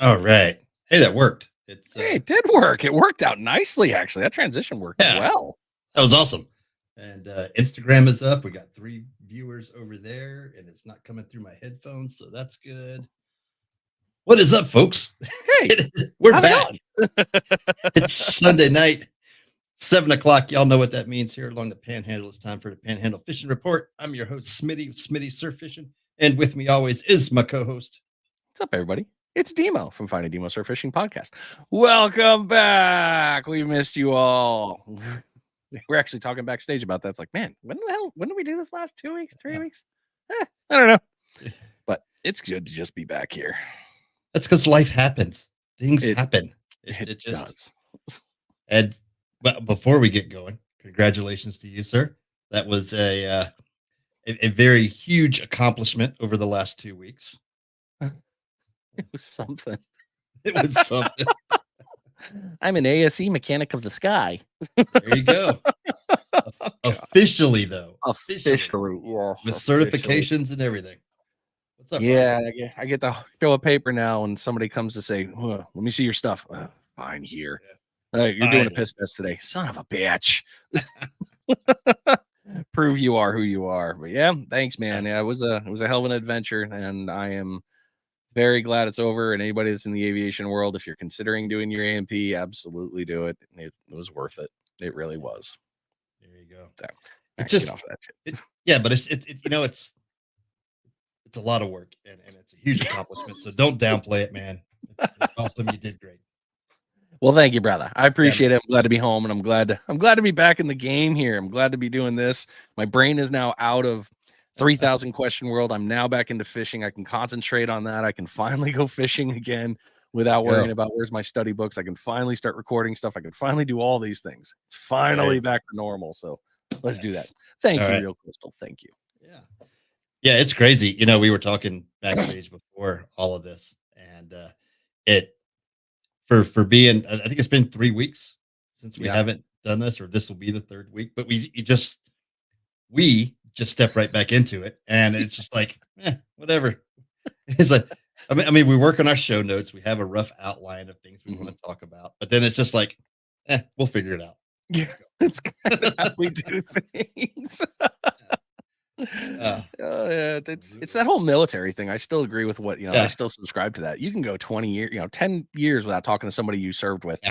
All right. Hey, that worked. It's Hey, it did work. It worked out nicely, actually. That transition worked yeah, well. that was awesome. And Instagram is up. We got 3 viewers over there, and it's not coming through my headphones, so that's good. What is up, folks? Hey, We're how's it back. going? It's Sunday night, 7 o'clock. Y'all know what that means here along the Panhandle. It's time for the Panhandle Fishing Report. I'm your host, Smitty, with Smitty Surf Fishing, and with me always is my co-host. What's up, everybody? It's Demo from Finding Demo Surf Fishing Podcast. Welcome back. We missed you all. We're actually talking backstage about that. It's like, man, when did we do this last 2 weeks, 3 weeks? I don't know. But it's good to just be back here. That's because life happens. Things happen. It just does. And well, before we get going, congratulations to you, sir. That was a very huge accomplishment over the last 2 weeks. It was something. It was something. I'm an ASE mechanic of the sky. There you go. Officially, though. Officially, yes. With certifications and everything. What's up? Yeah, I get to show a paper now, and somebody comes to say, "Let me see your stuff." Fine, here. You're doing a piss test today, son of a bitch. Prove you are who you are. But yeah, thanks, man. Yeah, it was a hell of an adventure, and I am very glad it's over. And anybody that's in the aviation world, if you're considering doing your A&P, absolutely do it. It was worth it. It really was. There you go. So, it's just get off that shit. Yeah, but it's a lot of work and it's a huge accomplishment. So don't downplay it, man. It's awesome. You did great. Well, thank you, brother. I appreciate it. I'm glad to be home, and I'm glad to be back in the game here. I'm glad to be doing this. My brain is now out of 3,000 question world. I'm now back into fishing. I can concentrate on that. I can finally go fishing again without worrying about where's my study books. I can finally start recording stuff. I can finally do all these things. It's finally back to normal. So let's do that. Thank you, Real Crystal. Thank you. Yeah, it's crazy. We were talking backstage before all of this, and for being, I think it's been 3 weeks since we haven't done this, or this will be the third week. But we just step right back into it, and it's just like, whatever. It's like, I mean, we work on our show notes. We have a rough outline of things we want to talk about, but then it's just like, we'll figure it out. Yeah, it's kind of how we do things. It's that whole military thing. I still agree with what I still subscribe to that. You can go 20 years, 10 years without talking to somebody you served with,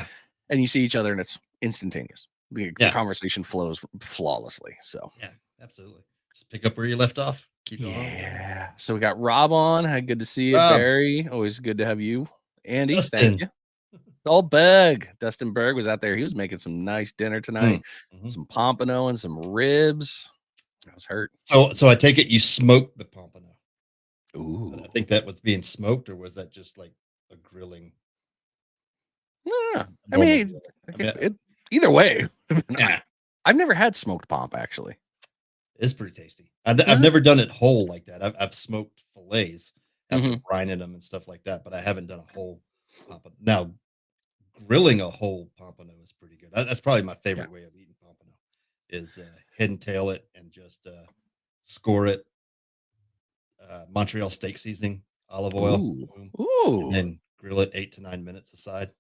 and you see each other, and it's instantaneous. The conversation flows flawlessly. So yeah, absolutely. Just pick up where you left off. Keep going. Yeah. So we got Rob on. Good to see you, Rob. Barry. Always good to have you. Andy, thank you. Old Berg. Dustin Berg was out there. He was making some nice dinner tonight. Some pompano and some ribs. I was hurt. So I take it you smoked the pompano. Ooh. I think that was being smoked, or was that just like a grilling? Yeah. I mean, either way. Yeah. I've never had smoked pomp, actually. It's pretty tasty. I've never done it whole like that. I've smoked fillets after brining them and stuff like that, but I haven't done a whole pompano. Now, grilling a whole pompano is pretty good. That's probably my favorite way of eating pompano is head and tail it and just score it. Montreal steak seasoning, olive oil, and then grill it 8 to 9 minutes aside.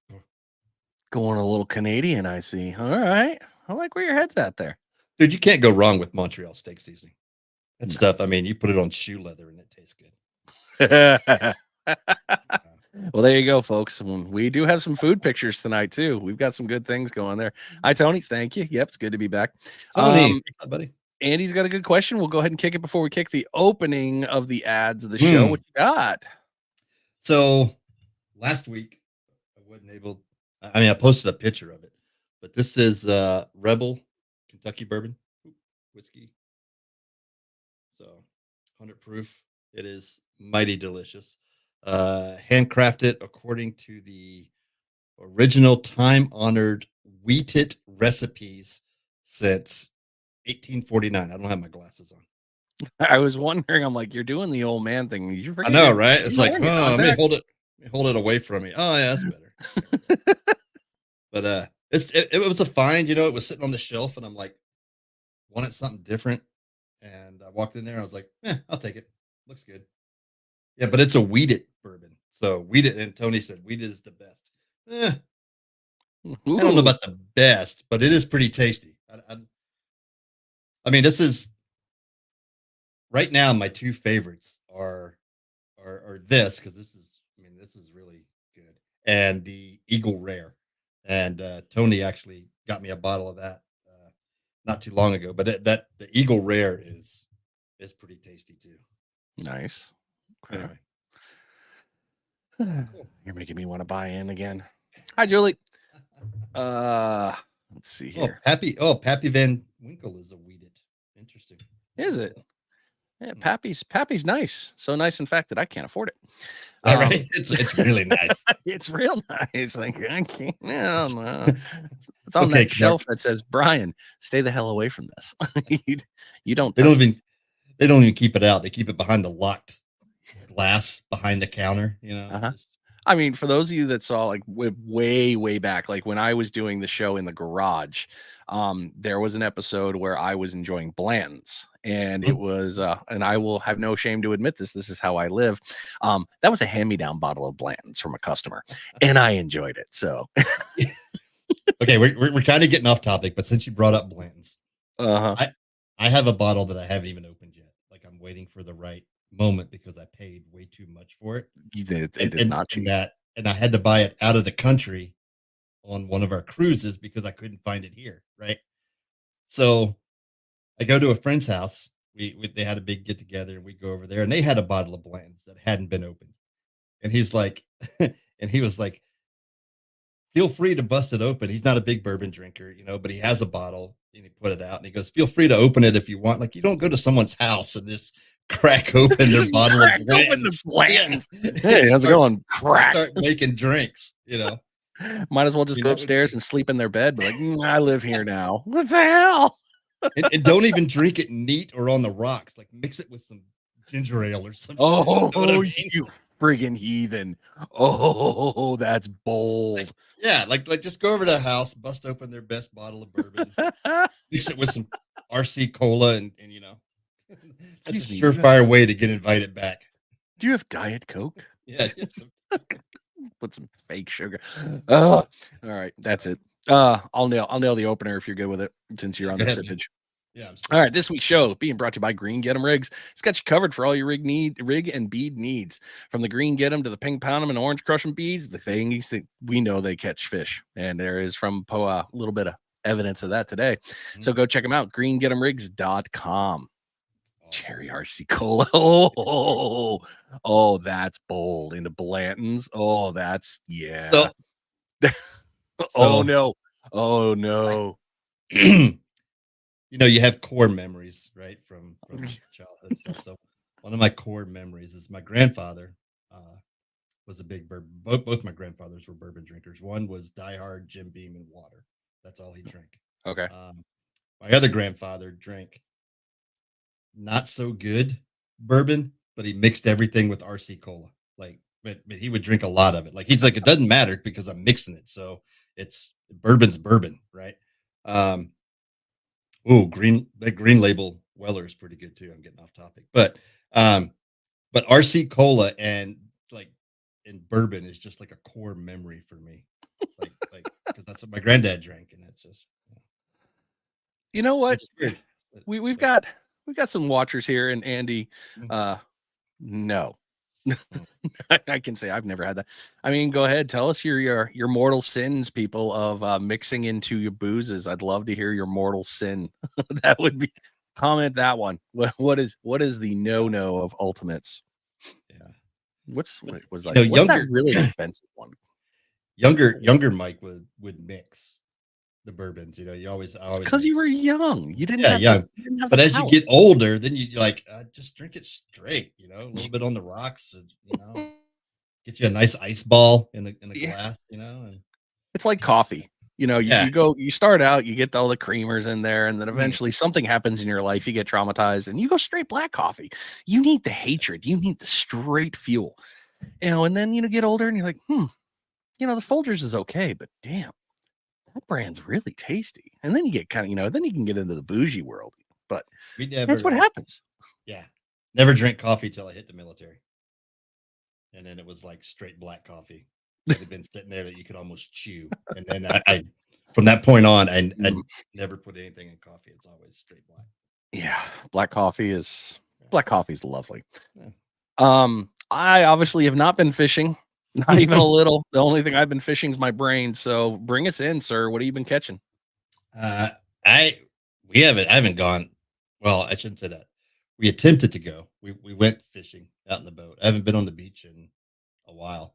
Going a little Canadian, I see. All right. I like where your head's at there. Dude, you can't go wrong with Montreal steak seasoning. That stuff, I mean, you put it on shoe leather and it tastes good. Well, there you go, folks. We do have some food pictures tonight, too. We've got some good things going there. Hi, Tony. Thank you. Yep, it's good to be back. Tony, what's up, buddy? Andy's got a good question. We'll go ahead and kick it before we kick the opening of the ads of the show. What you got? So last week, I wasn't able. I posted a picture of it, but this is Rebel Kentucky bourbon whiskey. So 100 proof. It is mighty delicious. Handcrafted according to the original time-honored wheated recipes since 1849. I don't have my glasses on. I was wondering. I'm like, you're doing the old man thing. I know, right? It's like, let me hold it away from me. Oh yeah, that's better. But it was a find. It was sitting on the shelf, and I'm like, wanted something different, and I walked in there. I was like, I'll take it. Looks good. Yeah, but it's a wheated bourbon, So wheated, and Tony said wheated is the best. I don't know Ooh, about the best, but it is pretty tasty. I mean, this is right now my two favorites are this because this is, I mean, this is really good, and the Eagle Rare, and Tony actually got me a bottle of that not too long ago. But that the Eagle Rare is pretty tasty too. nice. Okay. Anyway, cool. You're making me want to buy in again. Hi, Julie. Let's see here. Pappy Van Winkle is a weeded. Interesting. Is it? Yeah, Pappy's nice. So nice, in fact, that I can't afford it. All right, it's really nice. It's real nice. Like I can't. I don't know. It's on Okay, that shelf that says, "Brian, stay the hell away from this." you don't. They touch don't even this. they don't even keep it out. They keep it behind the locked glass behind the counter. Uh-huh. I mean, for those of you that saw like way back, like when I was doing the show in the garage, there was an episode where I was enjoying Bland's, and it was, and I will have no shame to admit this. This is how I live. That was a hand-me-down bottle of Bland's from a customer, and I enjoyed it. So, Okay, we're kind of getting off topic, but since you brought up Blanton's, uh-huh. I have a bottle that I haven't even opened yet. Like I'm waiting for the right moment because I paid way too much for it. It is not cheap. And I had to buy it out of the country on one of our cruises because I couldn't find it here, right? So I go to a friend's house. They had a big get together, and we go over there, and they had a bottle of Blanton's that hadn't been opened. And he's like, and he was like, feel free to bust it open. He's not a big bourbon drinker, but he has a bottle and he put it out and he goes, feel free to open it if you want. Like, you don't go to someone's house and just crack open their bottle of Blanton's. Blanton's. Hey, how's it going? Crack. Start making drinks, Might as well just go upstairs and sleep in their bed. Be like, I live here now. What the hell? and don't even drink it neat or on the rocks. Like mix it with some ginger ale or something. Oh, you friggin' heathen. Oh, that's bold. Yeah, like just go over to the house, bust open their best bottle of bourbon, mix it with some RC cola, and that's a surefire way to get invited back. Do you have Diet Coke? Yeah. Put some fake sugar. All right, that's it. I'll nail the opener if you're good with it, since you're on the sippage. Yeah. All right, this week's show being brought to you by Green Get 'em Rigs. It's got you covered for all your rig and bead needs. From the Green Get 'em to the Pink Pound 'em and Orange Crush 'em beads, the things that we know they catch fish. And there is from a little bit of evidence of that today. So go check them out, greengetemrigs.com. Cherry RC Cola. Oh, that's bold. Into Blanton's. Oh, that's, yeah. Oh, no. You have core memories, right, from childhood stuff. So one of my core memories is my grandfather was a big bourbon. Both my grandfathers were bourbon drinkers. One was diehard Jim Beam and water. That's all he drank. Okay. My other grandfather drank not so good bourbon, but he mixed everything with RC Cola. Like, but he would drink a lot of it. Like, he's like, it doesn't matter because I'm mixing it. So bourbon's bourbon, right? The green label Weller is pretty good too. I'm getting off topic, but RC Cola and bourbon is just like a core memory for me, like because that's what my granddad drank, and that's just, you know what, we've got some watchers here, and Andy, no. I can say I've never had that. I mean, go ahead, tell us your mortal sins, people, of mixing into your boozes. I'd love to hear your mortal sin. That would be, comment that one. What is the no of ultimates? Yeah. What's what's younger, that really expensive one? Younger Mike would mix the bourbons. You always because you were young. You didn't have young. You didn't have but as you get older, then you like just drink it straight. A little bit on the rocks. Get you a nice ice ball in the glass. And it's like coffee. You start out, you get all the creamers in there, and then eventually something happens in your life, you get traumatized, and you go straight black coffee. You need the hatred, you need the straight fuel, and then get older, and you're like, the Folgers is okay, but damn, that brand's really tasty. And then you get kind of, then you can get into the bougie world, but that's what happens. Yeah, never drank coffee till I hit the military. and then it was like straight black coffee that had been sitting there that you could almost chew. And then I from that point on, I never put anything in coffee. It's always straight black. Yeah, black coffee is lovely. Yeah. I obviously have not been fishing, not even a little. The only thing I've been fishing is my brain. So bring us in, sir. What have you been catching? I haven't gone. Well, I shouldn't say that. We attempted to go. We went fishing out in the boat. I haven't been on the beach in a while.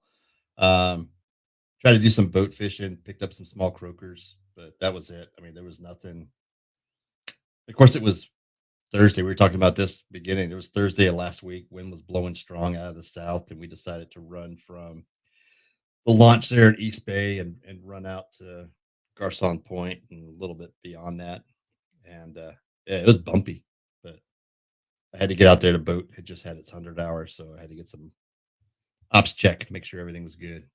Tried to do some boat fishing, picked up some small croakers, but that was it. I mean, there was nothing. Of course, it was Thursday. We were talking about this beginning. It was Thursday of last week. Wind was blowing strong out of the south, and we decided to run from the launch there at East Bay and run out to Garcon Point and a little bit beyond that. And yeah, it was bumpy, but I had to get out there. The boat had just had its 100 hours, so I had to get some ops check, make sure everything was good.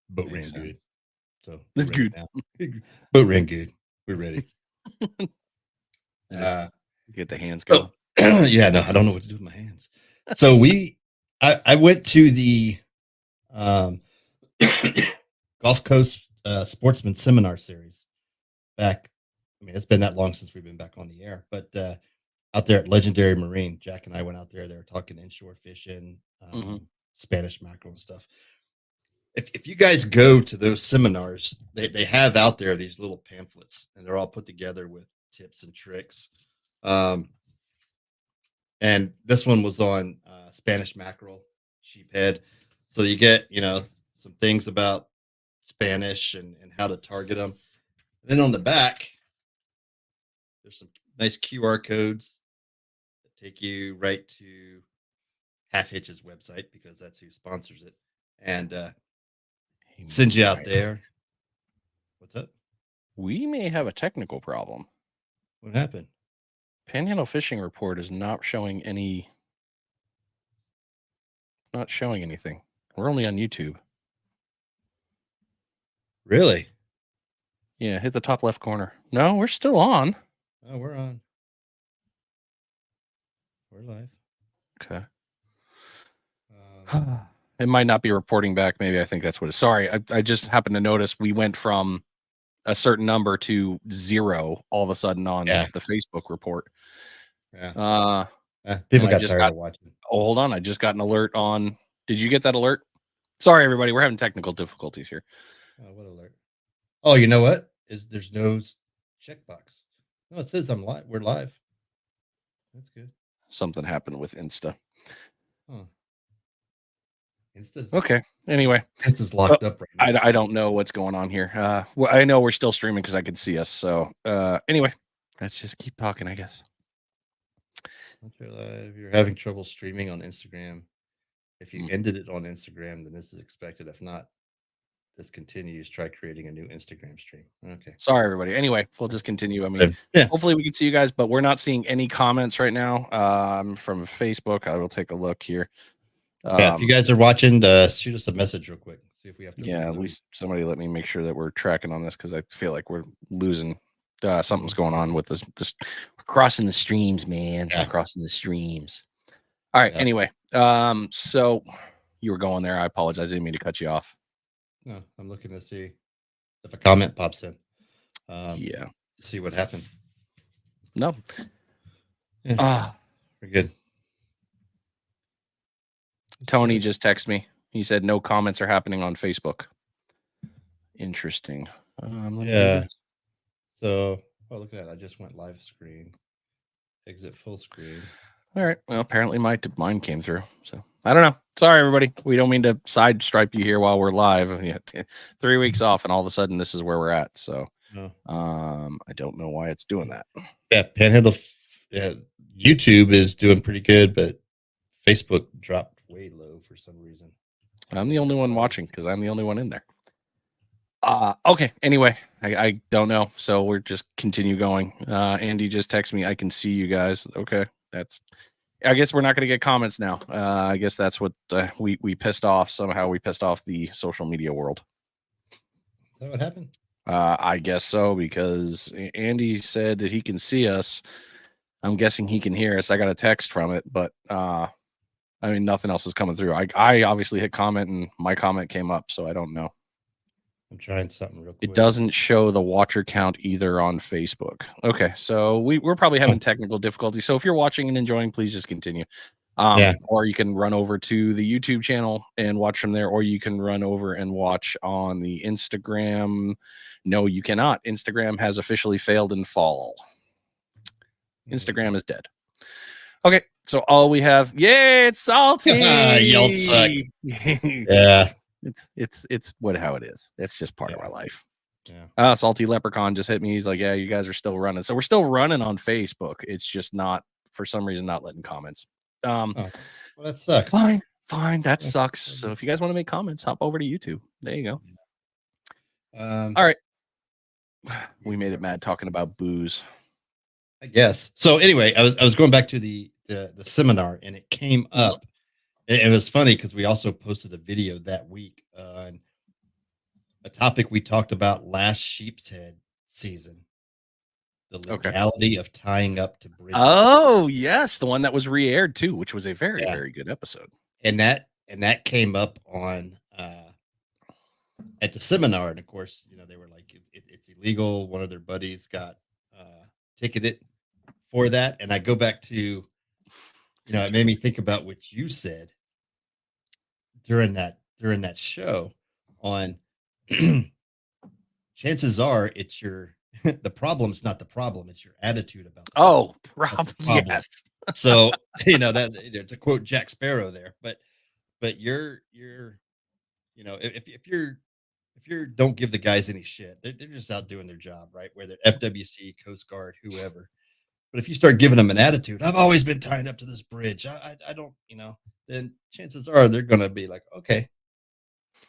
Boat ran good, so That's good. now. Boat ran good. We're ready. Get the hands going. Yeah, no, I don't know what to do with my hands. So I went to the Gulf Coast Sportsman Seminar Series back. I mean, it's been that long since we've been back on the air, but out there at Legendary Marine, Jack and I went out there. They were talking inshore fishing, Spanish mackerel and stuff. If you guys go to those seminars, they have out there these little pamphlets, and they're all put together with tips and tricks. And this one was on Spanish mackerel, sheephead. So you get, some things about Spanish and how to target them. And then on the back, there's some nice QR codes that take you right to Half Hitch's website, because that's who sponsors it. And sends you out there. What's up? We may have a technical problem. What happened? Panhandle Fishing Report is not showing anything. We're only on YouTube. Really? Yeah, hit the top left corner. No, we're still on. Oh, we're on. We're live. Okay. It might not be reporting back. Maybe I think that's what it's. Sorry, I just happened to notice we went from a certain number to 0 all of a sudden on the Facebook report. Yeah. People got tired of watching. Oh, hold on. I just got an alert on. Did you get that alert? Sorry, everybody. We're having technical difficulties here. Oh, what alert? Oh, you know what? There's no checkbox. No, it says I'm live. We're live. That's good. Something happened with Insta. Huh. Insta's okay. Anyway, Insta's locked up right now. I don't know what's going on here. Well, I know we're still streaming because I can see us. So anyway, let's just keep talking, I guess. Once you're live, you're having trouble streaming on Instagram. If you ended it on Instagram, then this is expected. If not, this continues. Try creating a new Instagram stream. Okay. Sorry, everybody. Anyway, we'll just continue. I mean, hopefully we can see you guys, but we're not seeing any comments right now from Facebook. I will take a look here. If you guys are watching, shoot us a message real quick. See if we have to. Yeah, at least somebody let me make sure that we're tracking on this, because I feel like we're losing. Something's going on with this. We're crossing the streams, man. Yeah. We're crossing the streams. All right. Yeah. Anyway, so you were going there. I apologize. I didn't mean to cut you off. No, I'm looking to see if a comment pops in. Yeah. See what happened. No. Yeah. We're good. Tony just texted me. He said no comments are happening on Facebook. Interesting. Yeah. So, look at that. I just went live screen. Exit full screen. All right. Well, apparently mine came through. So I don't know. Sorry, everybody. We don't mean to side stripe you here while we're live. 3 weeks off, and all of a sudden this is where we're at. So I don't know why it's doing that. Yeah, Panhandle. Yeah, YouTube is doing pretty good, but Facebook dropped way low for some reason. I'm the only one watching because I'm the only one in there. Okay. Anyway, I don't know. So we're just continue going. Andy just texted me. I can see you guys. Okay. I guess we're not going to get comments now. I guess that's what we pissed off. Somehow we pissed off the social media world. Is that what happened? I guess so, because Andy said that he can see us. I'm guessing he can hear us. I got a text from it, but I mean, nothing else is coming through. I obviously hit comment and my comment came up, so I don't know. I'm trying something real quick. It doesn't show the watcher count either on Facebook. Okay, so we're probably having technical difficulties. So if you're watching and enjoying, please just continue. Yeah. Or you can run over to the YouTube channel and watch from there, or you can run over and watch on the Instagram. No, you cannot. Instagram has officially failed in fall. Instagram is dead. Okay, so all we have, yeah, it's salty. Y'all suck. Yeah. It's what how it is. It's just part of our life. Yeah. Salty Leprechaun just hit me. He's like, yeah, you guys are still running. So we're still running on Facebook. It's just not, for some reason, not letting comments. Well, that sucks. Fine. That sucks. So if you guys want to make comments, hop over to YouTube. There you go. All right. We made it mad talking about booze, I guess. So anyway, I was going back to the seminar, and it came up. It was funny because we also posted a video that week on a topic we talked about last Sheep's Head season. The legality of tying up to bridges. Oh, yes, the one that was re-aired too, which was a very, very good episode. And that came up on at the seminar, and of course, they were like, it's illegal. One of their buddies got ticketed for that, and I go back to, it made me think about what you said during that show on. Chances are, it's the problem's not the problem; it's your attitude about. Problem. Yes. So that to quote Jack Sparrow there, but you're if you don't give the guys any shit, they're just out doing their job, right? Whether FWC, Coast Guard, whoever. But if you start giving them an attitude, I've always been tied up to this bridge. I don't, then chances are they're going to be like, okay,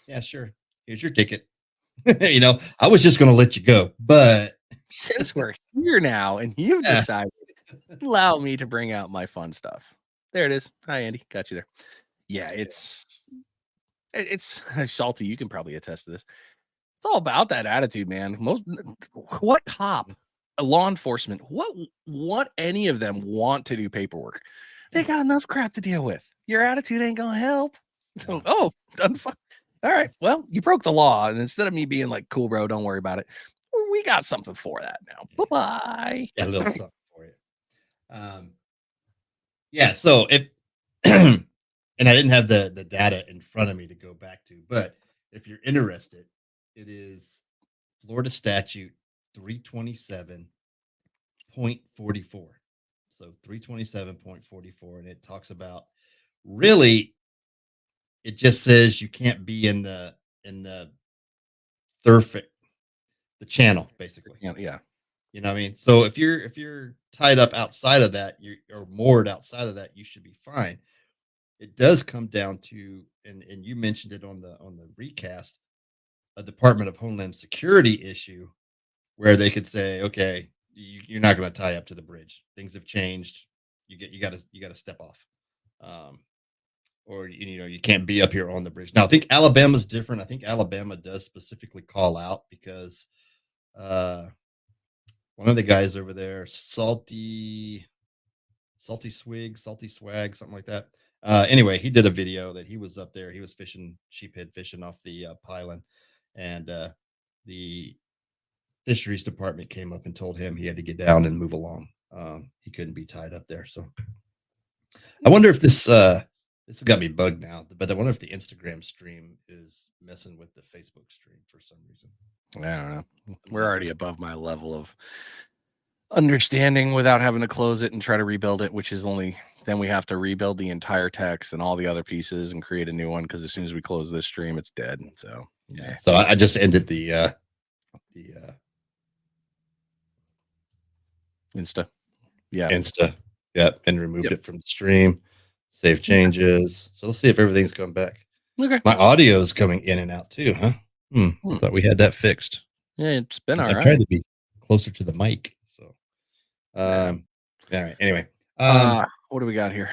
yeah, sure. Here's your ticket. I was just going to let you go, but since we're here now and you've decided, allow me to bring out my fun stuff. There it is. Hi, Andy. Got you there. Yeah, it's salty. You can probably attest to this. It's all about that attitude, man. What cop, a law enforcement, what any of them want to do paperwork? They got enough crap to deal with. Your attitude ain't gonna help. So, done fine. All right. Well, you broke the law, and instead of me being like, "Cool, bro, don't worry about it," we got something for that now. Bye-bye. Yeah, a little something for you. Yeah. So if and I didn't have the data in front of me to go back to, but if you're interested, it is Florida statute 327.44. So 327.44, and it talks about really. It just says you can't be in the thoroughfare, the channel, basically. Yeah. You know what I mean? So if you're tied up outside of that, or moored outside of that, you should be fine. It does come down to, and you mentioned it on the recast, a Department of Homeland Security issue where they could say, okay, you're not going to tie up to the bridge. Things have changed. You got to step off. Or you can't be up here on the bridge. Now I think Alabama's different. I think Alabama does specifically call out because one of the guys over there, Salty Swag, something like that. Anyway, he did a video that he was up there. He was fishing sheephead fishing off the pylon, and the fisheries department came up and told him he had to get down and move along. He couldn't be tied up there. So I wonder if this has got me bugged now, but I wonder if the Instagram stream is messing with the Facebook stream for some reason. I don't know. We're already above my level of understanding without having to close it and try to rebuild it, which is then we have to rebuild the entire text and all the other pieces and create a new one because as soon as we close this stream, it's dead. So yeah. So I just ended the Insta. Yeah. Insta. Yep. And removed it from the stream. Save changes. So let's see if everything's come back. Okay. My audio is coming in and out too, huh? I thought we had that fixed. Yeah, it's been all right. I tried to be closer to the mic. So all right. Anyway. What do we got here?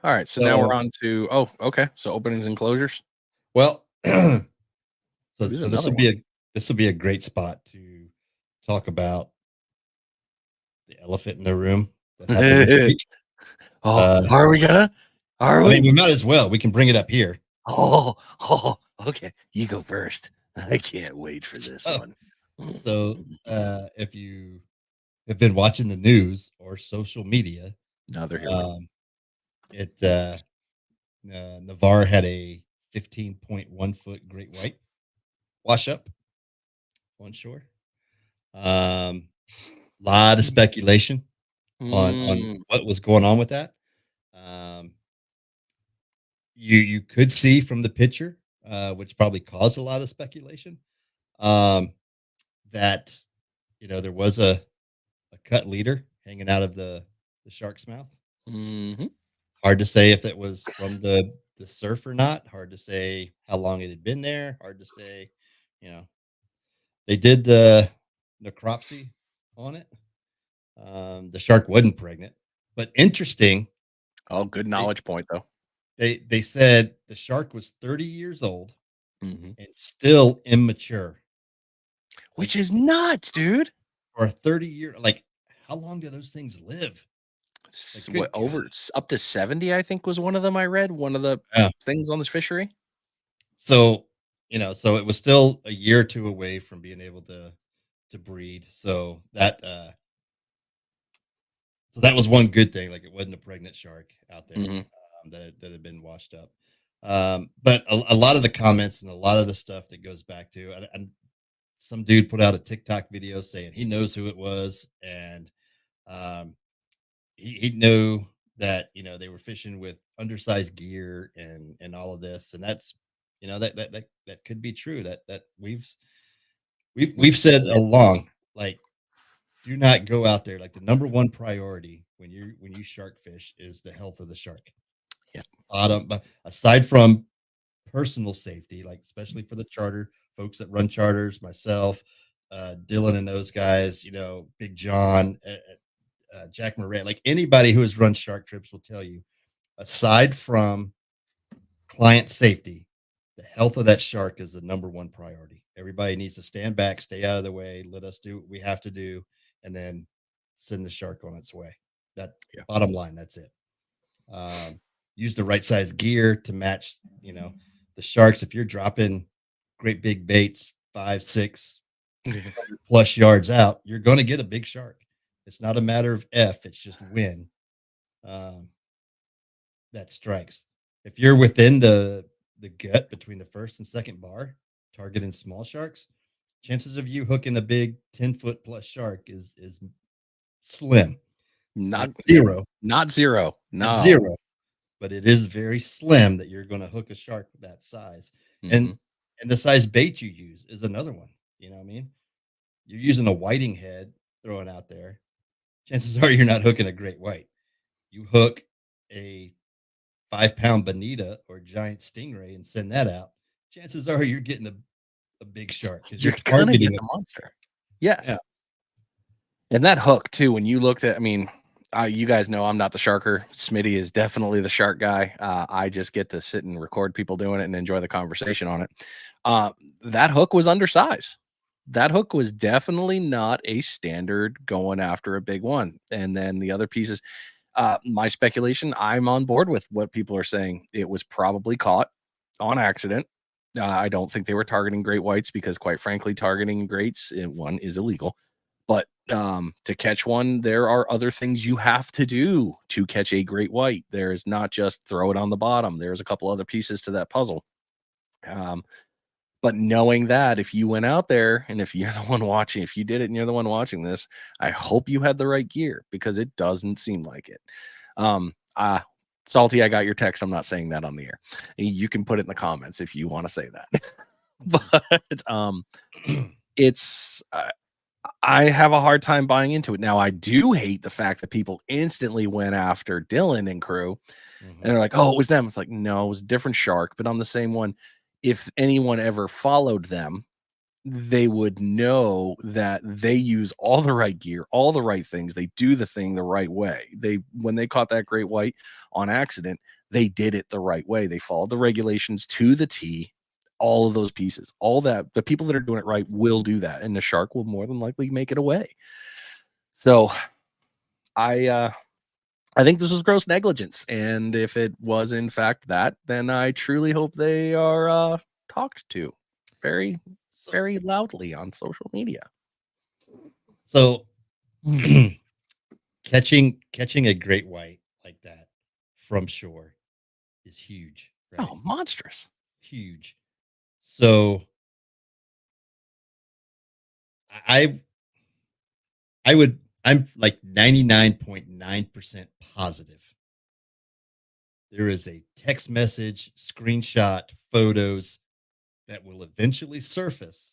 All right. So now we're on to okay. So openings and closures. Well, so this will be a great spot to talk about the elephant in the room that happened this week. Are we gonna? Are I mean, we? we might as well. We can bring it up here. Okay. You go first. I can't wait for this Oh, one. so if you have been watching the news or social media, Now they're here. um, Navarre had a 15.1-foot great white wash up on shore. Lot of speculation on Mm, what was going on with that. Um, you could see from the picture, which probably caused a lot of speculation, um, that there was a cut leader hanging out of the shark's mouth. mhm. Hard to say if it was from the surf or not. Hard to say how long it had been there. Hard to say, you know. They did the necropsy on it. The shark wasn't pregnant, but interesting. Oh, good They knowledge point though. they said the shark was 30 years old Mhm. and still immature. Which Like is nuts, dude. for a 30-year, like how long do those things live? Like What good over God. up to 70, I think was one of them I read. One of the Yeah. things on this fishery. So, so it was still a year or two away from being able to breed. So that was one good thing. Like it wasn't a pregnant shark out there Mhm. that had been washed up. But a lot of the comments and a lot of the stuff that goes back to, and some dude put out a TikTok video saying he knows who it was, and um, he knew that they were fishing with undersized gear and all of this, and that's that could be true. That we've We've said seen it. along, like, do not go out there. Like the number one priority when you shark fish is the health of the shark. Yeah. But aside from personal safety, like especially for the charter folks that run charters, myself, Dylan, and those guys, Big John, Jack Moran, like anybody who has run shark trips will tell you. Aside from client safety, the health of that shark is the number one priority. Everybody needs to stand back, stay out of the way, let us do what we have to do, and then send the shark on its way. That Yeah. bottom line, that's it. Um, Use the right size gear to match, the sharks. If you're dropping great big baits, 5, 6 plus yards out, you're going to get a big shark. It's not a matter of if, it's just when. Um, that strikes. If you're within the gut between the first and second bar, targeting small sharks, chances of you hooking a big 10-foot plus shark is slim. It's not Not zero, not 0. not No. zero, but it is very slim that you're going to hook a shark that size. And Mhm. and the size bait you use is another one. You know what I mean? You're using a whiting head throwing out there. Chances are you're not hooking a great white. You hook a 5-pound bonita or giant stingray and send that out, chances are you're getting a big shark because you're You're gonna get targeting a the monster. yeah. Yes. And that hook too, when you looked at, I mean, you guys know I'm not the sharker. Smitty is definitely the shark guy. I just get to sit and record people doing it and enjoy the conversation on it. Uh, that hook was undersized. That hook was definitely not a standard going after a big one. And then the other pieces, my speculation, I'm on board with what people are saying. It was probably caught on accident. I don't think they were targeting great whites because, quite frankly, targeting greats, one is illegal. But to catch one, there are other things you have to do to catch a great white. There is not just throw it on the bottom. There's a couple other pieces to that puzzle. Um, but knowing that if you went out there and if you're the one watching, if you did it and you're the one watching this, I hope you had the right gear because it doesn't seem like it. Um, uh, Salty, I got your text. I'm not saying that on the air. You can put it in the comments if you want to say that. But it's I have a hard time buying into it. Now, I do hate the fact that people instantly went after Dylan and crew and Mhm. they're like, "Oh, it was them." It's like, "No, it was a different shark." But on the same one, if anyone ever followed them, they would know that they use all the right gear, all the right things. They do the thing the right way. They when they caught that great white on accident, they did it the right way. They followed the regulations to the T. All of those pieces, all that the people that are doing it right will do that, and the shark will more than likely make it away. So I I think this was gross negligence, and if it was in fact that, then I truly hope they are talked to very, So, very loudly on social media. so catching a great white like that from shore is huge, right? Oh, monstrous! Huge. So I I would I'm like 99.9% positive there is a text message, screenshot, photos that will eventually surface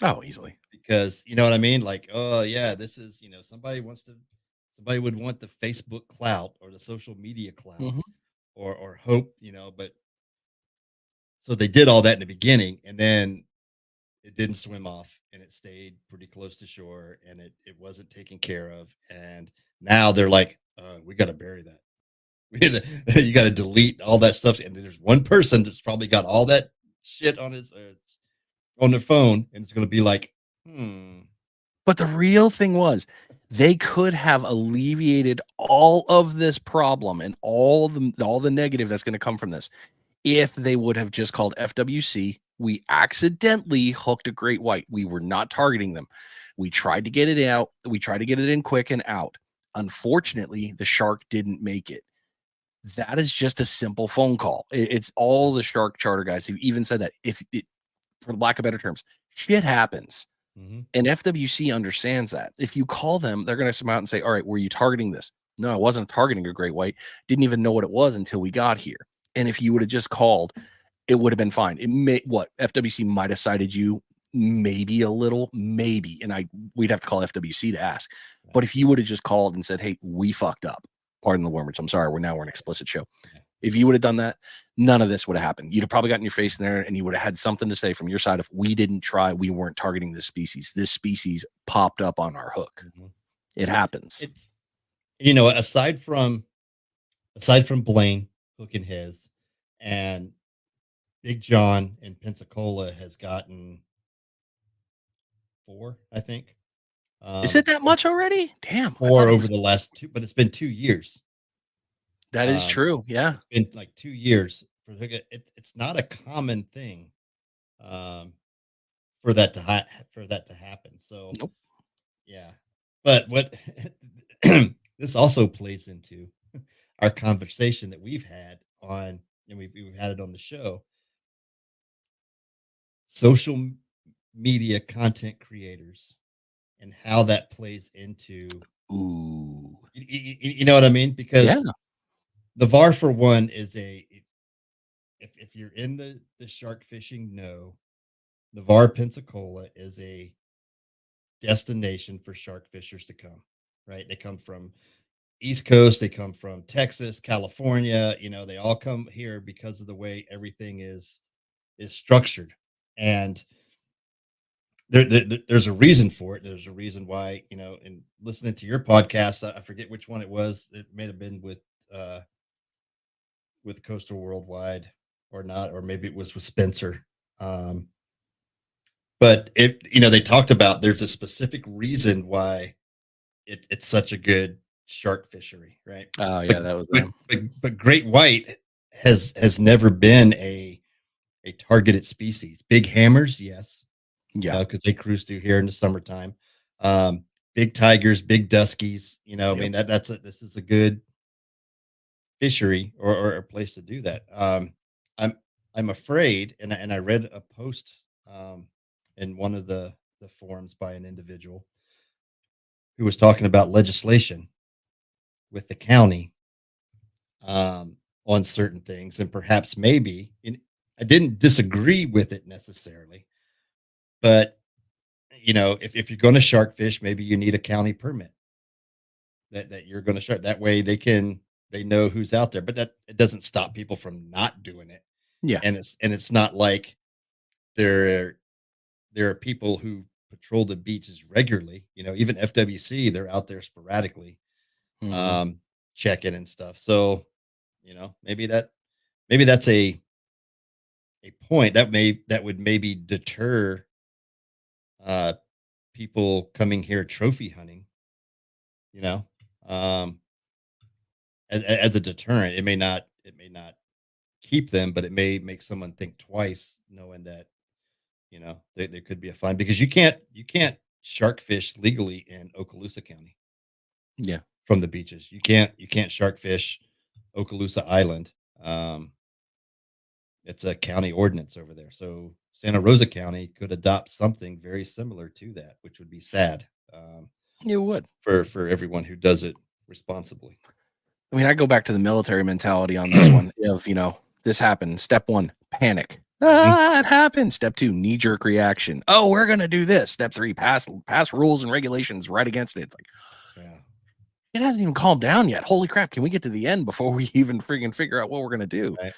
Oh, easily. because you know what I mean? Like, oh yeah, this is, somebody would want the Facebook clout or the social media clout Hmm. or hope, but so they did all that in the beginning and then it didn't swim off and it stayed pretty close to shore and it wasn't taken care of. And now they're like, we got to bury that. You got to delete all that stuff. And there's one person that's probably got all that shit on his on their phone, and it's going to be like, hmm. But the real thing was, they could have alleviated all of this problem and all the negative that's going to come from this if they would have just called FWC. We accidentally hooked a great white. We were not targeting them. We tried to get it out. We tried to get it in quick and out. Unfortunately, the shark didn't make it. That is just a simple phone call. It's all the shark charter guys who even said that if it, for lack of better terms, shit happens. Hmm. And FWC understands that. If you call them, they're going to come out and say, all right, were you targeting this? No, I wasn't targeting a great white. Didn't even know what it was until we got here. And if you would have just called, it would have been fine. It may what FWC might have cited you maybe a little, maybe. And we'd have to call FWC to ask. But if you would have just called and said, hey, we fucked up. Pardon the words. I'm sorry. We're an explicit show. Yeah. If you would have done that, none of this would have happened. You'd have probably gotten your face in there and you would have had something to say from your side of we didn't try, we weren't targeting this species. This species popped up on our hook. Hmm. It happens. It's aside from Blaine hooking his, and Big John in Pensacola has gotten four, I think. Is it that much already? Damn, I thought Four it over was. the last two, but it's been 2 years. That is Um, true. Yeah. it's been like 2 years. It's not a common thing um, for that to happen. So Nope. yeah, but what this also plays into our conversation that we've had on, and we've had it on the show. Social media content creators and how that plays into Ooh. you know what I mean? Yeah. Because the VAR for one is if you're in the shark fishing, no, the VAR Pensacola is a destination for shark fishers to come. Right? They come from East Coast, they come from Texas, California. They all come here because of the way everything is structured, and there's a reason for it. There's a reason why, in listening to your podcast, I forget which one it was. It may have been uh with Coastal Worldwide or not, or maybe it was with Spencer. Um, but they talked about there's a specific reason why it's such a good shark fishery, right? Oh, But yeah, that was but them. but great white has never been a targeted species. Big hammers, yes, Yeah. because they cruise through here in the summertime. Um, Big tigers, big duskies. I Yep. mean this is a good fishery or a place to do that. I'm I'm afraid, and I read a post in one of the forums by an individual who was talking about legislation with the county on certain things, and perhaps maybe, and I didn't disagree with it necessarily, but if you're going to shark fish, maybe you need a county permit that you're going to shark. That way they know who's out there, but that it doesn't stop people from not doing it. Yeah. And it's not like there there are people who patrol the beaches regularly. Even FWC, they're out there sporadically, Hmm. um, checking and stuff. So maybe that's a point that would maybe deter uh, people coming here trophy hunting. You know, um, as a deterrent. It may not keep them, but it may make someone think twice, knowing that there could be a fine, because you can't shark fish legally in Okaloosa County Yeah. from the beaches. You can't shark fish Okaloosa Island. Um, it's a county ordinance over there. So Santa Rosa County could adopt something very similar to that, which would be sad, You would. for everyone who does it responsibly. I mean, I go back to the military mentality on this one. Of this happened. Step one, panic. Mhm. It happened. Step two, knee jerk reaction. Oh, we're gonna do this. Step three, pass rules and regulations right against it. It's like Yeah. it hasn't even calmed down yet. Holy crap! Can we get to the end before we even freaking figure out what we're gonna do? Right.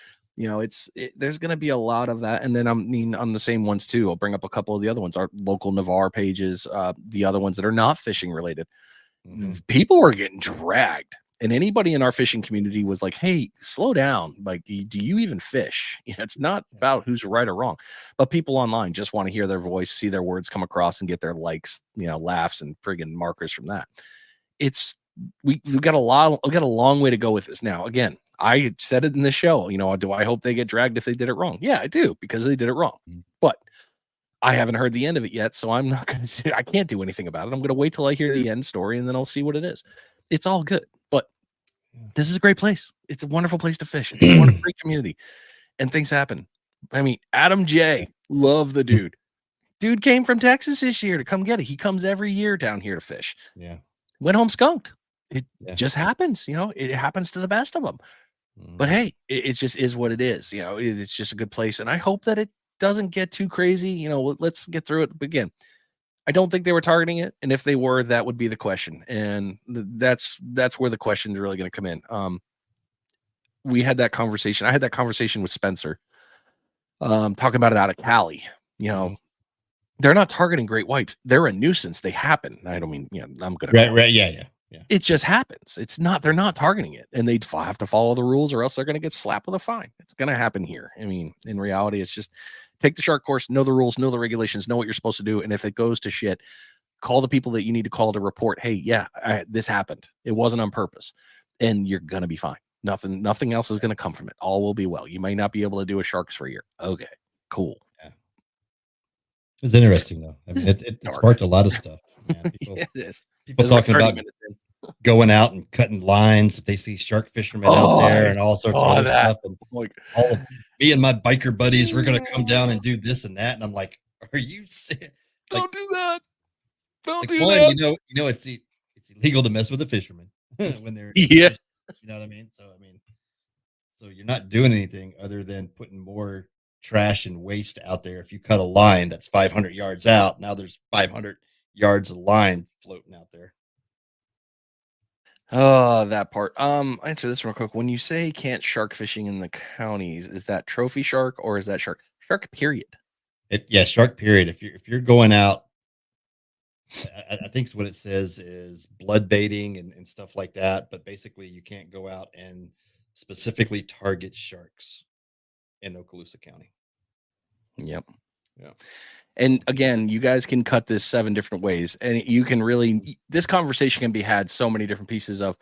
There's gonna be a lot of that, and then on the same ones too. I'll bring up a couple of the other ones. Our local Navarre pages, the other ones that are not fishing related. Mhm. People were getting dragged, and anybody in our fishing community was like, hey, slow down. Like, do you even fish? It's not about who's right or wrong, but people online just want to hear their voice, see their words come across, and get their likes, laughs and friggin' markers from that. It's we've got a long way to go with this. Now again, I said it in the show, do I hope they get dragged if they did it wrong? Yeah, I do, because they did it wrong. Mhm. But I haven't heard the end of it yet, so I'm not going to. I can't do anything about it. I'm going to wait till I hear the end story, and then I'll see what it is. It's all good, but Yeah. this is a great place. It's a wonderful place to fish. It's a wonderful great community, and things happen. I mean, Adam J, love the dude. Dude came from Texas this year to come get it. He comes every year down here to fish. Yeah. Went home skunked. It Yeah. just happens. It happens to the best of them. But Mhm. hey, it just is what it is. It's just a good place, and I hope that it doesn't get too crazy. Let's get through it. But again, I don't think they were targeting it, and if they were, that would be the question, and that's where the question is really going to come in. We had that conversation. I had that conversation with Spencer, talking about it out of Cali. You know, Mhm. they're not targeting great whites. They're a nuisance. They happen. I don't mean, I'm going to Right. call it. Right. Yeah. Yeah. Yeah. It just happens. It's not. They're not targeting it, and they have to follow the rules, or else they're going to get slapped with a fine. It's going to happen here. I mean, in reality, it's just take the shark course, know the rules, know the regulations, know what you're supposed to do, and if it goes to shit, call the people that you need to call to report. Hey, yeah, this happened. It wasn't on purpose, and you're going to be fine. Nothing else is going to come from it. All will be well. You may not be able to do a sharks for a year. Okay, cool. Yeah. It's interesting though. I This mean, is it dark. sparked a lot of stuff. Yeah. People Yeah, it is. people As we're talking 30 about minutes in. going out and cutting lines if they see shark fishermen out Oh, there I and all sorts of saw other that. stuff. And I'm like, all of me and my biker buddies, we're gonna come down and do this and that. And I'm like, are you like don't do that. Don't like do one, that. it's illegal to mess with a fisherman when they're Yeah. fishing, you know what I mean? So you're not doing anything other than putting more trash and waste out there. If you cut a line that's 500 yards out, now there's 500 yards of line floating out there. Oh, that part. Answer this real quick. When you say can't shark fishing in the counties, is that trophy shark or is that shark period? Yeah, shark period. If you're going out, I think what it says is blood baiting and stuff like that. But basically, you can't go out and specifically target sharks in Okaloosa County. Yep. Yeah. And again, you guys can cut this 7 different ways, and you can really this conversation can be had so many different pieces of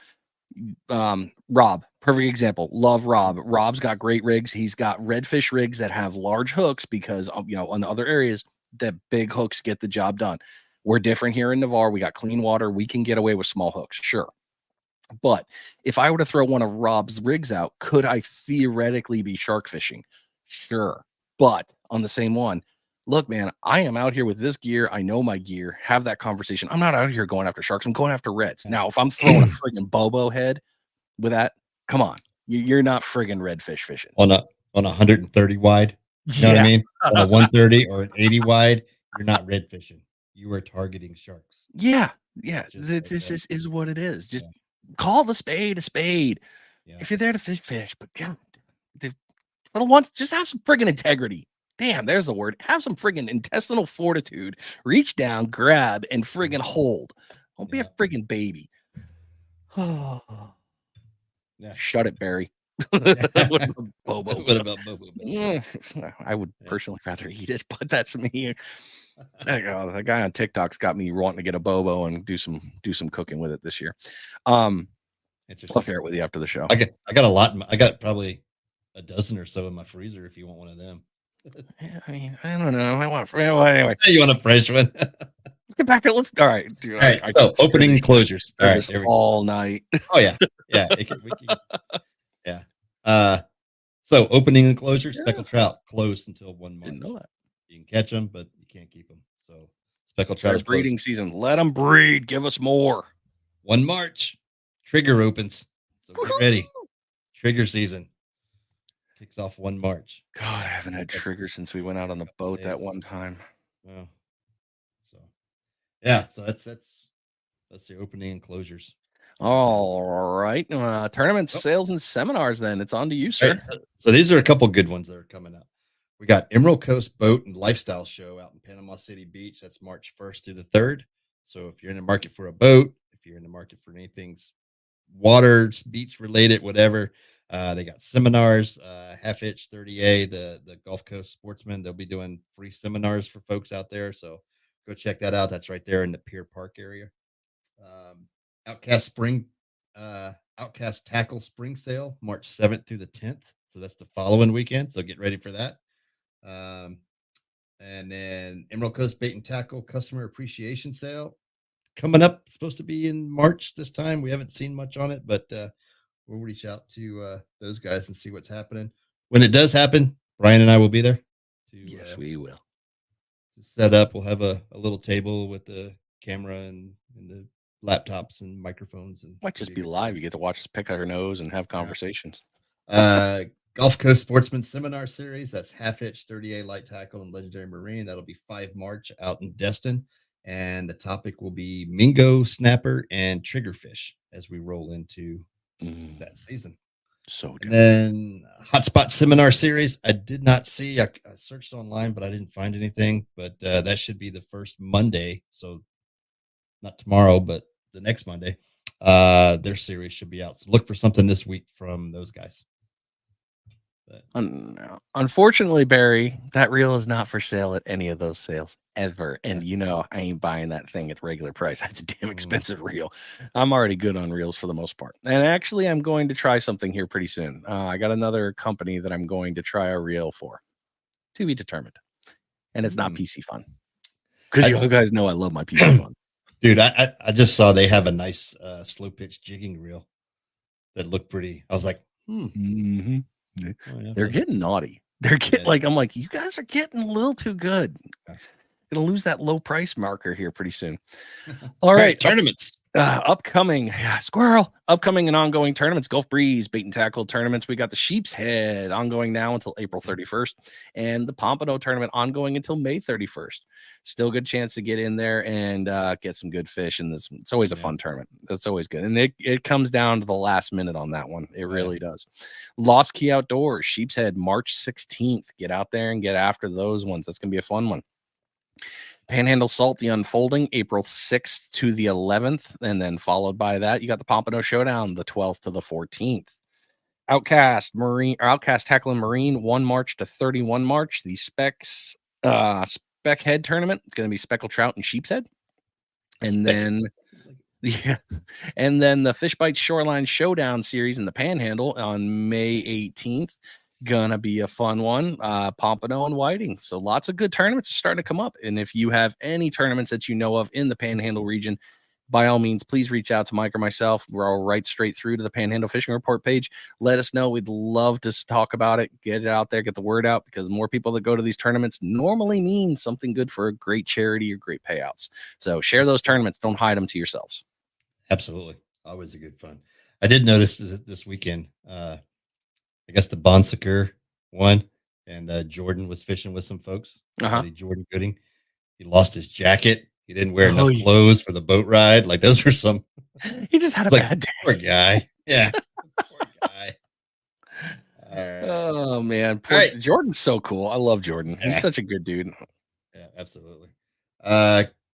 Rob, perfect example. Love Rob. Rob's got great rigs. He's got redfish rigs that have large hooks because on the other areas that big hooks get the job done. We're different here in Navarre. We got clean water. We can get away with small hooks, sure. But if I were to throw one of Rob's rigs out, could I theoretically be shark fishing? Sure. But on the same one, look, man, I am out here with this gear. I know my gear. Have that conversation. I'm not out here going after sharks. I'm going after reds. Now, if I'm throwing a friggin' Bobo head with that, come on. You're not friggin' redfish fishing. on a 130 wide. You know what I Yeah. mean? On a 130 or an 80 wide, you're not red fishing. You are targeting sharks. Yeah. Yeah. Just like This that. is what it is. Just Yeah. call the spade a spade. Yeah. If you're there to fish, but God, little ones, just have some friggin' integrity. Damn, there's the word. Have some friggin' intestinal fortitude. Reach down, grab, and friggin' hold. Don't be a Yeah. friggin' baby. Yeah. Shut it, Barry. What about Bobo? What about Bobo? I would Yeah. personally rather eat it, but that's me. The guy on TikTok's got me wanting to get a Bobo and do some cooking with it this year. Answer I'll some share it with you after the show. I got a lot. I got probably a dozen or so in my freezer if you want one of them. Yeah, I mean, I don't know. I want well, anyway. You want a fresh one? Let's get back to all right, dude. All right. I So could stare opening this, and closures. All right. this There we go. all night. Oh yeah. Yeah. Yeah. So opening and closure, Yeah. speckled trout closed until 1 March. Didn't know that. You can catch them, but you can't keep them. So speckled It's trout their is breeding closed. season. Let them breed. Give us more. 1 March, trigger opens. So get ready. Trigger season kicks off 1 March. God, I haven't had trigger since we went out on the boat that one time. Well, so yeah, so that's the opening and closures. All right. Tournaments, sales, and seminars then. It's on to you, sir. Right, so these are a couple good ones that are coming up. We got Emerald Coast Boat and Lifestyle Show out in Panama City Beach. That's March 1st through the 3rd. So if you're in the market for a boat, if you're in the market for anything water, beach related, whatever, they got seminars, half hitch 30A, the Gulf Coast Sportsman. They'll be doing free seminars for folks out there. So go check that out. That's right there in the Pier Park area. Outcast Spring, Outcast Tackle Spring Sale, March 7th through the 10th. So that's the following weekend. So get ready for that. And then Emerald Coast Bait and Tackle Customer Appreciation Sale coming up. Supposed to be in March this time. We haven't seen much on it, but we'll reach out to those guys and see what's happening. When it does happen, Brian and I will be there. Yes, we will. Set up. We'll have a little table with the camera and the laptops and microphones. And might just be live. You get to watch us pick our nose and have conversations. Gulf Coast Sportsman Seminar Series. That's half hitch, 30A light tackle, and legendary marine. That'll be 5 March out in Destin. And the topic will be mingo, snapper, and triggerfish as we roll into that season. So and then Hotspot Seminar Series. I did not see. I searched online, but I didn't find anything. But that should be the first Monday. So not tomorrow, but the next Monday. Their series should be out. So look for something this week from those guys. Unfortunately, Barry, that reel is not for sale at any of those sales ever. And I ain't buying that thing at the regular price. That's a damn expensive reel. I'm already good on reels for the most part. And actually, I'm going to try something here pretty soon. I got another company that I'm going to try a reel for, to be determined. And it's not PC fun. Because you guys know I love my PC fun. Dude, I just saw they have a nice slow pitch jigging reel that looked pretty. I was like, They're getting naughty. They're getting I'm like, you guys are getting a little too good. Gonna lose that low price marker here pretty soon. All right, tournaments. Upcoming and ongoing tournaments. Gulf Breeze bait and tackle tournaments. We got the Sheep's Head ongoing now until April 31st, and the Pompano tournament ongoing until May 31st. Still good chance to get in there and get some good fish in this. It's always a fun tournament. That's always good, and it comes down to the last minute on that one. It really does. Lost Key Outdoors Sheep's Head March 16th. Get out there and get after those ones. That's gonna be a fun one. Panhandle Salt, the Unfolding, April 6th to the 11th. And then followed by that, you got the Pompano Showdown, the 12th to the 14th. Outcast Tackle and Marine, 1 March to 31 March. The Spec Head Tournament, it's going to be Speckled Trout and Sheep's Head. And then the Fish Bites Shoreline Showdown series in the Panhandle on May 18th. Gonna be a fun one. Pompano and Whiting. So lots of good tournaments are starting to come up. And if you have any tournaments that you know of in the Panhandle region, by all means, please reach out to Mike or myself. We're all right straight through to the Panhandle Fishing Report page. Let us know. We'd love to talk about it, get it out there, get the word out, because more people that go to these tournaments normally mean something good for a great charity or great payouts. So share those tournaments. Don't hide them to yourselves. Absolutely. Always a good fun. I did notice this weekend, I guess the Bonsecker won, and Jordan was fishing with some folks. Jordan Gooding. He lost his jacket. He didn't wear enough clothes for the boat ride. Like those were some. He just had a bad day. Poor guy. Yeah. Poor guy. Oh man, Jordan's so cool. I love Jordan. He's such a good dude. Yeah, absolutely.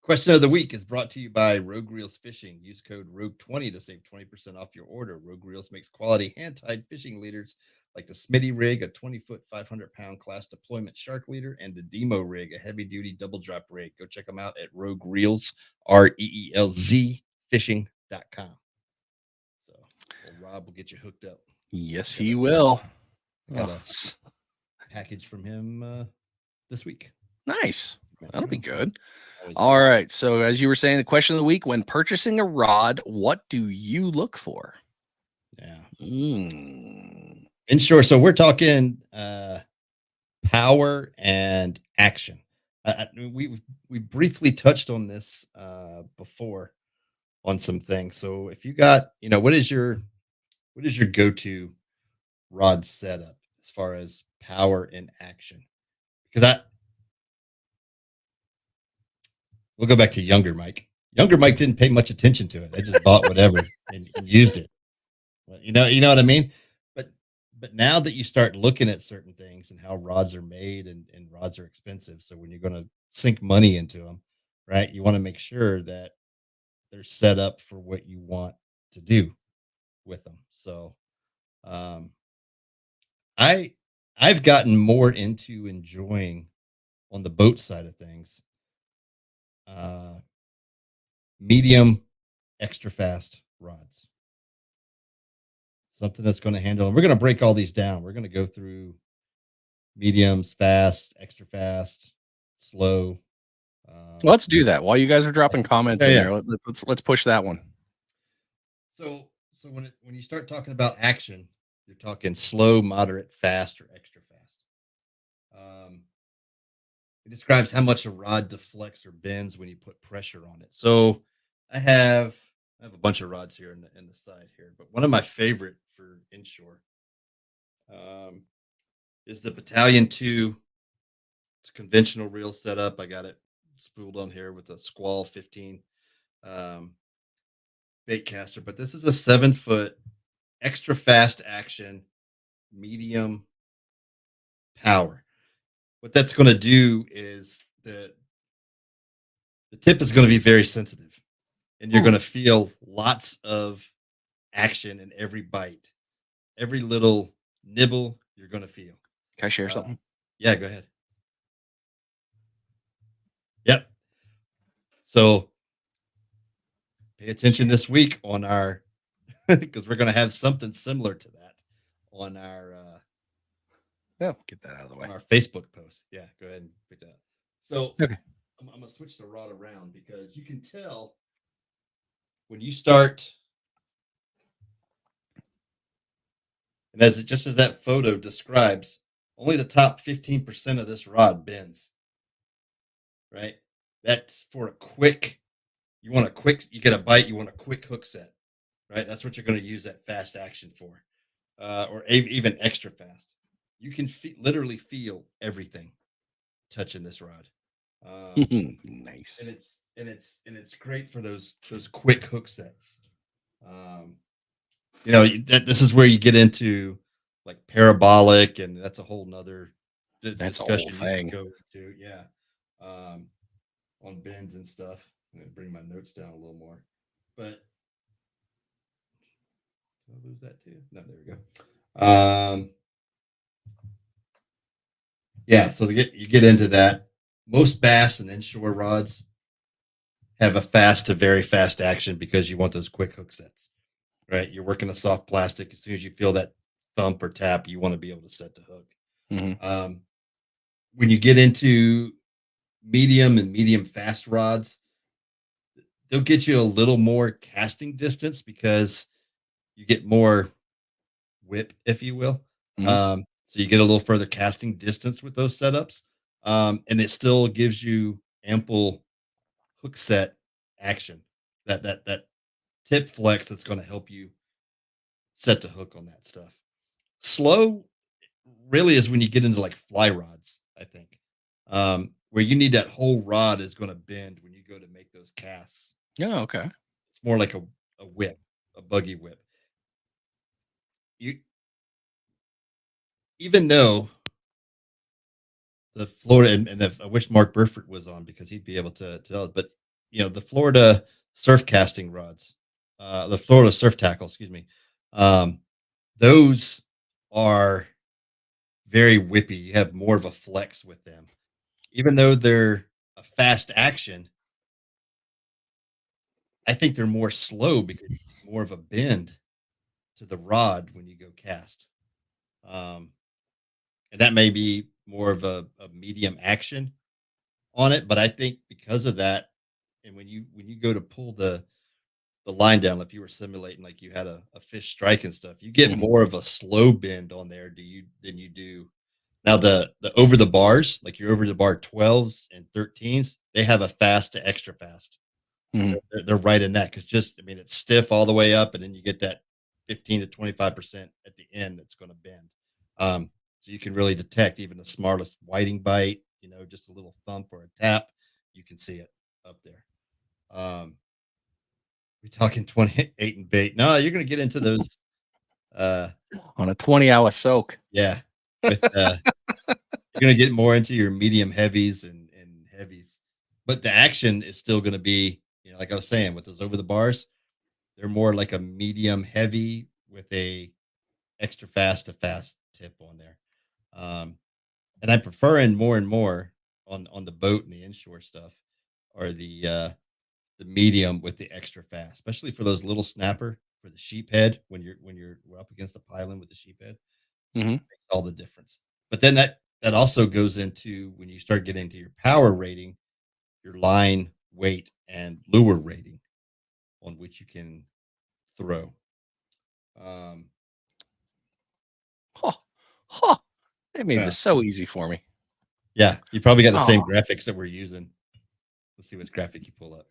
Question of the week is brought to you by Rogue Reels Fishing. Use code ROGUE20 to save 20% off your order. Rogue Reels makes quality hand-tied fishing leaders like the Smitty rig, a 20-foot, 500-pound class deployment shark leader, and the Demo rig, a heavy-duty double drop rig. Go check them out at Rogue Reels, REELZ fishing.com. So Rob will get you hooked up. Yes, Got he a- will. I got Oh, a package from him this week. nice. That'll be good. Always All good. right. So, as you were saying, the question of the week: when purchasing a rod, what do you look for? Yeah. Mm. Inshore. So we're talking power and action. We briefly touched on this before on some things. So if you got, what is your go-to rod setup as far as power and action? Because I we'll go back to younger Mike. Younger Mike didn't pay much attention to it. I just bought whatever and used it. Well, you know what I mean? But but now that you start looking at certain things and how rods are made and rods are expensive. So when you're going to sink money into them, right? You want to make sure that they're set up for what you want to do with them. So um I I've gotten more into enjoying on the boat side of things, uh medium extra fast rods. Something that's going to handle, and we're going to break all these down. We're going to go through mediums, fast, extra fast, slow. Um, Let's do that while you guys are dropping comments yeah, in yeah. there. Let's push that one. So when you start talking about action, you're talking slow, moderate, fast, or extra fast. It describes how much a rod deflects or bends when you put pressure on it. So I have I have a bunch of rods here in the side here, but one of my favorite for inshore um, is the Battalion 2. It's a conventional reel setup. I got it spooled on here with a Squall 15 um, bait caster, but this is a 7 foot extra fast action, medium power. What that's going to do is the tip is going to be very sensitive, and you're going to feel lots of action in every bite, every little nibble. You're going to feel. Can I share Uh, something? yeah, go ahead. Yep. So pay attention this week on our because we're going to have something similar to that on Yeah, get that out of the way. our Facebook post. Yeah, go ahead and pick that up. So Okay. I'm gonna switch the rod around because you can tell when you start, and just as that photo describes, only the top 15% of this rod bends. Right, that's for a quick. You want a quick. You get a bite. You want a quick hook set. Right, that's what you're going to use that fast action for, or even extra fast. You can literally feel everything touching this rod. Nice. And it's great for those quick hook sets. Um, this is where you get into like parabolic, and that's a whole nother That's a whole discussion you can thing. go into. Yeah, um, on bends and stuff. I'm gonna bring my notes down a little more, but did I lose that too? No, there we go. Yeah, so you get into that. Most bass and inshore rods have a fast to very fast action because you want those quick hook sets, right? You're working a soft plastic. As soon as you feel that thump or tap, you want to be able to set the hook. Hmm. Um, when you get into medium and medium fast rods, they'll get you a little more casting distance because you get more whip, if you will. Hmm. So you get a little further casting distance with those setups, and it still gives you ample hook set action. That tip flex that's going to help you set the hook on that stuff. Slow really is when you get into like fly rods, I think, where you need that whole rod is going to bend when you go to make those casts. Yeah. Okay. It's more like a whip, a buggy whip. You even though the Florida I wish Mark Burford was on because he'd be able to tell us, but the Florida surf casting rods, the Florida surf tackle, excuse me, um, those are very whippy. You have more of a flex with them, even though they're a fast action. I think they're more slow because you need more of a bend to the rod when you go cast. Um, and that may be more of a medium action on it, but I think because of that, and when you go to pull the line down, if you were simulating like you had a fish strike and stuff, you get Mhm. more of a slow bend on there than you do now. The over the bars, like your over the bar 12s and 13s, they have a fast to extra fast. Mhm. They're right in that because just I mean it's stiff all the way up, and then you get that 15 to 25% at the end that's going to bend. So you can really detect even the smartest whiting bite. Just a little thump or a tap, you can see it up there. We're talking 28 and bait. No, you're going to get into those. Uh, On a 20-hour soak. yeah, with you're going to get more into your medium heavies and heavies, but the action is still going to be, like I was saying, with those over the bars. They're more like a medium heavy with a extra fast to fast tip on there. Um, and I'm preferring more and more on the boat and the inshore stuff are the medium with the extra fast, especially for those little snapper for the sheep head when you're up against the pylon with the sheep head. Mhm. Makes all the difference. But then that also goes into when you start getting into your power rating, your line weight and lure rating on which you can throw. Um, Huh. Huh. They made yeah. this so easy for me. Yeah, you probably got the same Oh. graphics that we're using. Let's see which graphic you pull up.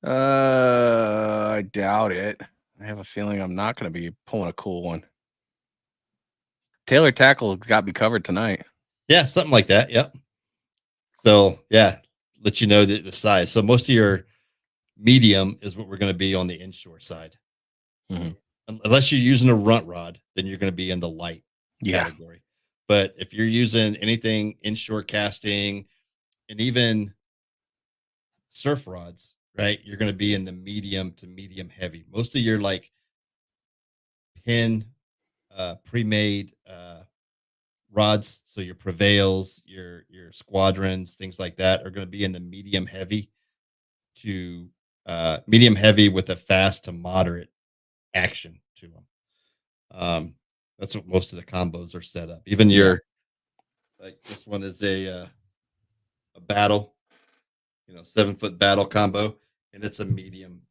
I doubt it. I have a feeling I'm not going to be pulling a cool one. Taylor Tackle got me covered tonight. Yeah, something like that. Yep. So yeah, let you know the size. So most of your medium is what we're going to be on the inshore side. Mhm. So unless you're using a runt rod, then you're going to be in the light Yeah. category. But if you're using anything inshore casting and even surf rods, right, you're going to be in the medium to medium heavy. Most of your like pin pre-made rods, so your prevails, your squadrons, things like that are going to be in the medium heavy to medium heavy with a fast to moderate action to them. That's what most of the combos are set up. Even Yeah. your like this one is a battle, 7 foot battle combo, and it's a medium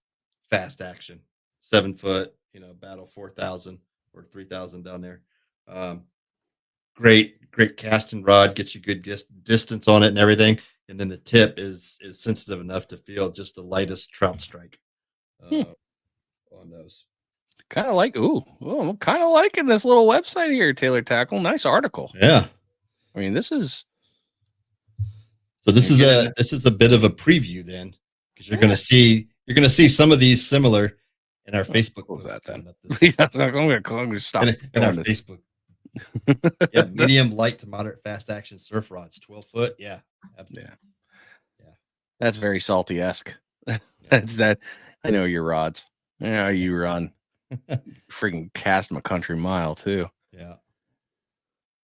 fast action. 7 foot, battle 4,000 or 3,000 down there. Um, great casting rod, gets you good distance on it and everything. And then the tip is sensitive enough to feel just the lightest trout strike Hmm. uh, on those. Kind of like, I'm kind of liking this little website here, Taylor Tackle. Nice article. Yeah. I mean, this is So this is get a in. this is a bit of a preview then, because Yeah. you're gonna see some of these similar in our Oh, Facebook close post that then. coming up this Yeah, I'm gonna stop in our doing this. Facebook. Yeah, medium light to moderate fast action surf rods, 12 foot. Yeah, absolutely. Yeah, Yeah, that's very salty esque. yeah, That's that. I know your rods. Yeah, yeah, you run. Freaking cast them a country mile too. yeah.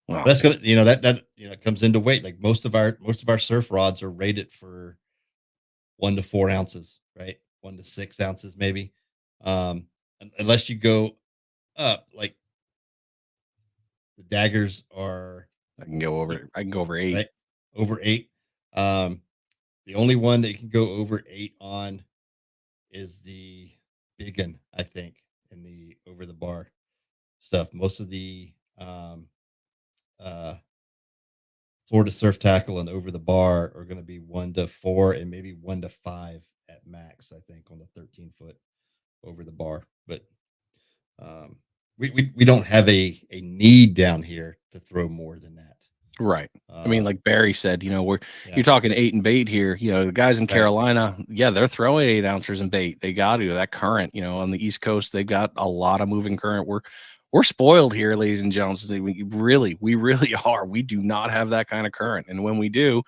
Well, That's gonna, that comes into weight. Like most of our surf rods are rated for 1 to 4 ounces, right? 1 to 6 ounces, maybe. Unless you go up, like the daggers are I can go eight, over. I can go over 8. right over 8. Um, the only one that you can go over 8 on is the big one, I think, in the over the bar stuff. Most of the uh, Florida surf tackle and over the bar are going to be 1 to 4 and maybe 1 to 5 at max, I think, on the 13 foot over the bar. But um, we don't have a need down here to throw more than that. Right. I Uh, mean, like Barry said, yeah, you're talking 8 and bait here. The guys in right. Carolina, yeah, they're throwing 8 ounces in bait. They got to that current. On the East Coast, they've got a lot of moving current. We're spoiled here, ladies and gentlemen. We really are. We do not have that kind of current, and when we do,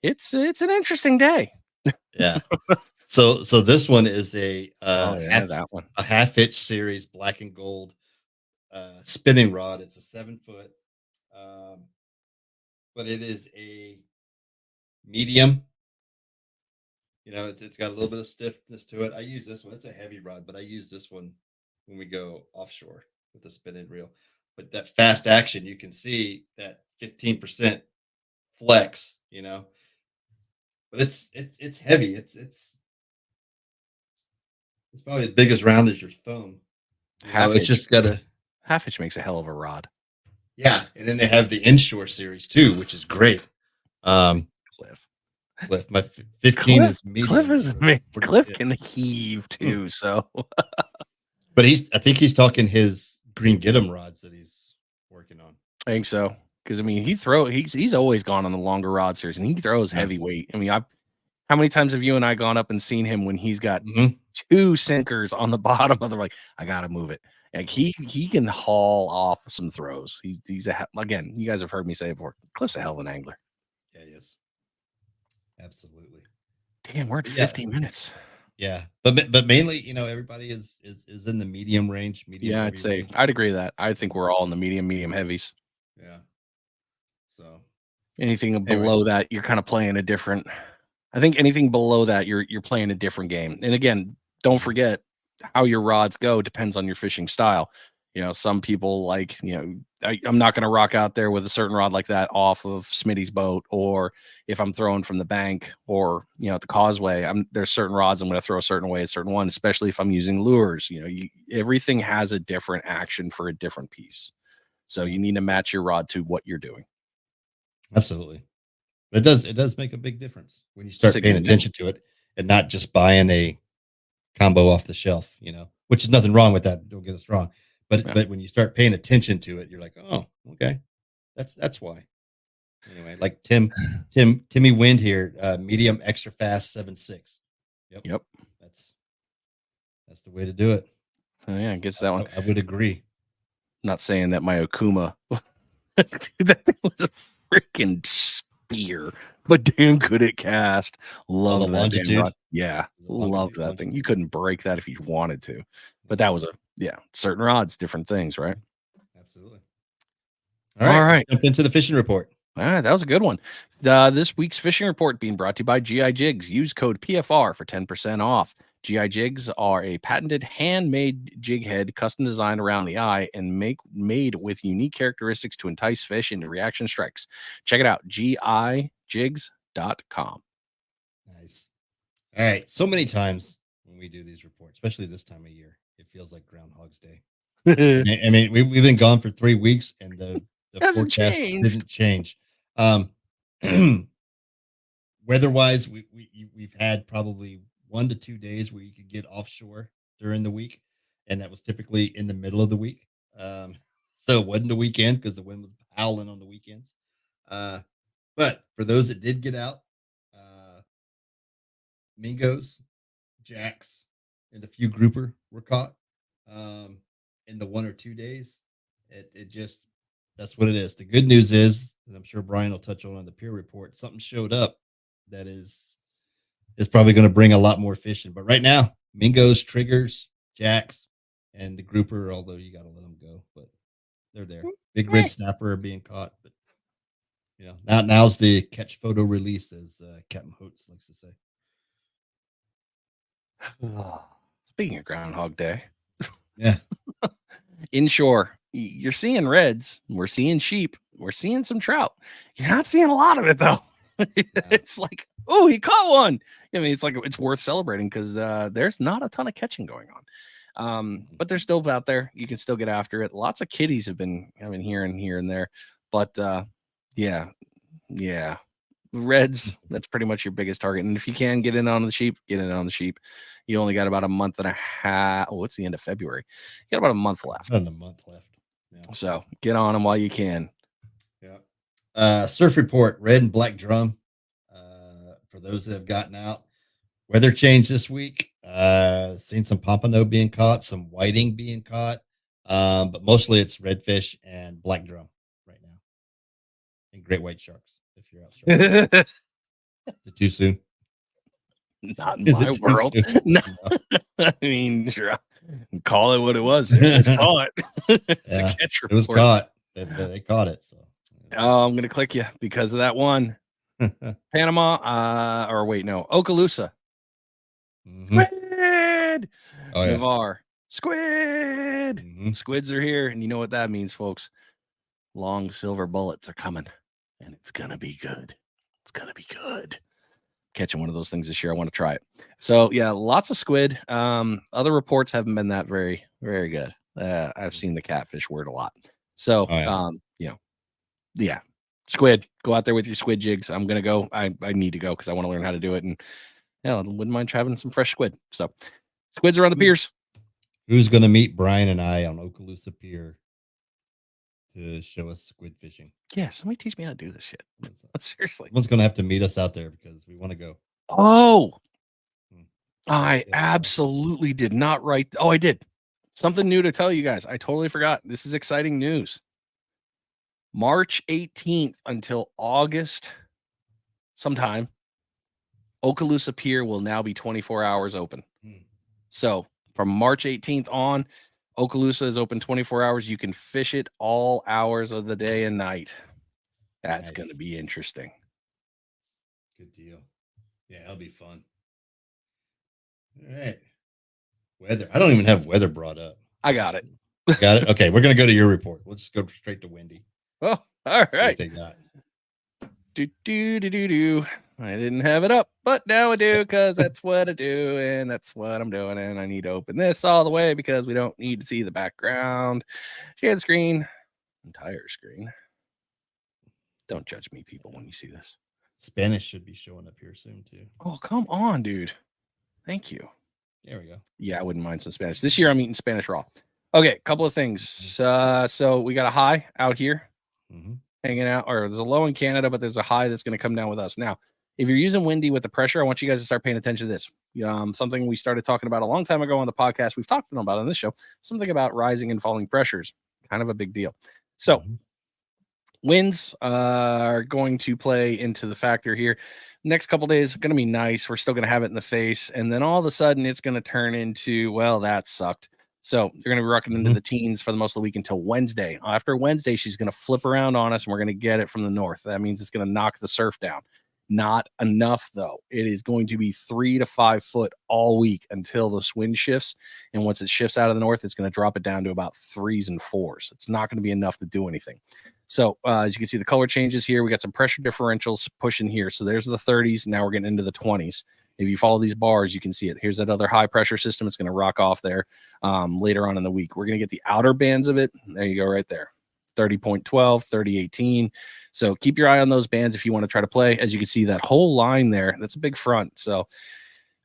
it's an interesting day. Yeah. So this one is Oh yeah, that one. a half hitch series black and gold spinning rod. It's a 7 foot, um, but it is a medium. It's got a little bit of stiffness to it. I use this one. It's a heavy rod, but I use this one when we go offshore with the spinning reel. But that fast action, you can see that 15% flex, but it's heavy. It's probably as big as round as your thumb. Half It's inch. just got a Half inch makes a hell of a rod. yeah, and then they have the inshore series too, which is great. Cliff. Cliff, my 15 Cliff, is medium. Cliff is so Cliff yeah. can heave too. So, But I think he's talking his green Gidim rods that he's working on. I think so. Because I mean, he's always gone on the longer rod series, and he throws heavyweight. I mean, how many times have you and I gone up and seen him when he's got two sinkers on the bottom of the like? I gotta move it. Like he can haul off some throws. He's again. You guys have heard me say it before. Cliff's a hell of an angler. Yeah, he is. Absolutely. Damn, we're at 50 minutes. Yeah, but mainly, everybody is in the medium range. Medium. Yeah, I'd agree with that. I think we're all in the medium heavies. Yeah. So anything below that, you're kind of playing a different. I think anything below that, you're playing a different game. And again, don't forget how your rods go depends on your fishing style. Some people like, I'm not going to rock out there with a certain rod like that off of Smitty's boat, or if I'm throwing from the bank or, at the causeway, there's certain rods I'm going to throw a certain way, a certain one, especially if I'm using lures. Everything has a different action for a different piece. So you need to match your rod to what you're doing. Absolutely. It does make a big difference when you start paying attention to it and not just buying a combo off the shelf, which is nothing wrong with that. Don't get us wrong. But when you start paying attention to it, you're like, oh, okay. That's why. Anyway, like Timmy Wind here, medium extra fast 7.6. Yep. That's the way to do it. Oh, yeah, gets that one. I would agree. I'm not saying that my Okuma dude, that thing was a freaking spear, but damn could it cast. Love the longitude. Yeah, loved that thing. You couldn't break that if you wanted to, but that was certain rods, different things, right? Absolutely. All right. Jump into the fishing report. All right, that was a good one. This week's fishing report being brought to you by GI Jigs. Use code PFR for 10% off. GI Jigs are a patented handmade jig head, custom designed around the eye and made with unique characteristics to entice fish into reaction strikes. Check it out, gijigs.com. Nice. All right. So many times when we do these reports, especially this time of year, it feels like Groundhog's Day. I mean, we've been gone for 3 weeks and the forecast didn't change. Weather-wise, we've had probably 1 to 2 days where you could get offshore during the week, and that was typically in the middle of the week. So it wasn't the weekend because the wind was howling on the weekends. But for those that did get out, Mingos, jacks, and a few grouper were caught in the 1 or 2 days. It just that's what it is. The good news is, and I'm sure Brian will touch on the peer report, something showed up that is probably going to bring a lot more fishing. But right now, Mingos, triggers, jacks, and the grouper, although you got to let them go, but they're there. Big red snapper are being caught, but now's the catch photo release, as Captain Holtz likes to say. Speaking of Groundhog Day, yeah, inshore, you're seeing reds, we're seeing sheep, we're seeing some trout. You're not seeing a lot of it though. It's like, oh, he caught one. I mean, it's like it's worth celebrating because there's not a ton of catching going on. But they're still out there. You can still get after it. Lots of kiddies have been here and there. But yeah. Reds, that's pretty much your biggest target. And if you can get in on the sheep, get in on the sheep. You only got about a month and a half. Oh, it's the end of February. You got about a month left. About a month left. Yeah. So get on them while you can. Yeah. Surf report, red and black drum. For those that have gotten out, weather change this week. Seen some pompano being caught, some whiting being caught, but mostly it's redfish and black drum right now, and great white sharks. If you're out, is it too soon? Not in my world. No. I mean, sure, call it what it was. It's caught. It's a catch report. It was caught. They caught it. So. Oh, I'm gonna click you because of that one. Panama, Okaloosa. Mm-hmm. Squid! Oh, yeah. Navarre. Squid. Mhm. Squids are here, and you know what that means, folks. Long silver bullets are coming, and it's gonna be good. It's gonna be good. Catching one of those things this year. I want to try it. So yeah, lots of squid. Other reports haven't been that very, very good. I've seen the catfish word a lot. So Oh, yeah. yeah, squid. Go out there with your squid jigs. I'm gonna go. I need to go because I want to learn how to do it, and yeah, I wouldn't mind having some fresh squid. So squids are on the piers. Who's going to meet Brian and I on Okaloosa Pier to show us squid fishing? Yeah, somebody teach me how to do this shit. Seriously. Someone's going to have to meet us out there because we want to go. Oh, Hmm. I Yeah. absolutely did not write. Oh, I did. Something new to tell you guys. I totally forgot. This is exciting news. March 18th until August sometime, Okaloosa Pier will now be 24 hours open. Hmm. So from March 18th on, Okaloosa is open 24 hours. You can fish it all hours of the day and night. That's Nice. going to be interesting. Good deal. Yeah, that'll be fun. All right. Weather. I don't even have weather brought up. I got it. Got it? Okay, we're going to go to your report. We'll just go straight to Wendy. Oh, all See right. what they got. Do. I didn't have it up, but now I do because that's what I do, and that's what I'm doing. And I need to open this all the way because we don't need to see the background. Share the screen, entire screen. Don't judge me, people, when you see this. Spanish should be showing up here soon, too. Oh, come on, dude. Thank you. There we go. Yeah, I wouldn't mind some Spanish. This year I'm eating Spanish raw. Okay, couple of things. So we got a high out here hanging out, or there's a low in Canada, but there's a high that's going to come down with us. Now, if you're using windy with the pressure, I want you guys to start paying attention to this. Something we started talking about a long time ago on the podcast. We've talked about on this show, something about rising and falling pressures. Kind of a big deal. So winds are going to play into the factor here. Next couple days going to be nice. We're still going to have it in the face. And then all of a sudden it's going to turn into, well, that sucked. So you're going to be rocking into the teens for the most of the week until Wednesday. After Wednesday, she's going to flip around on us and we're going to get it from the north. That means it's going to knock the surf down. Not enough, though. It is going to be 3 to 5 foot all week until this wind shifts. And once it shifts out of the north, it's going to drop it down to about 3s and 4s. It's not going to be enough to do anything. So as you can see, the color changes here. We got some pressure differentials pushing here. So there's the 30s. Now we're getting into the 20s. If you follow these bars, you can see it. Here's that other high pressure system. It's going to rock off there later on in the week. We're going to get the outer bands of it. There you go right there. 30.12, 30.18. So keep your eye on those bands if you want to try to play. As you can see, that whole line there, that's a big front. So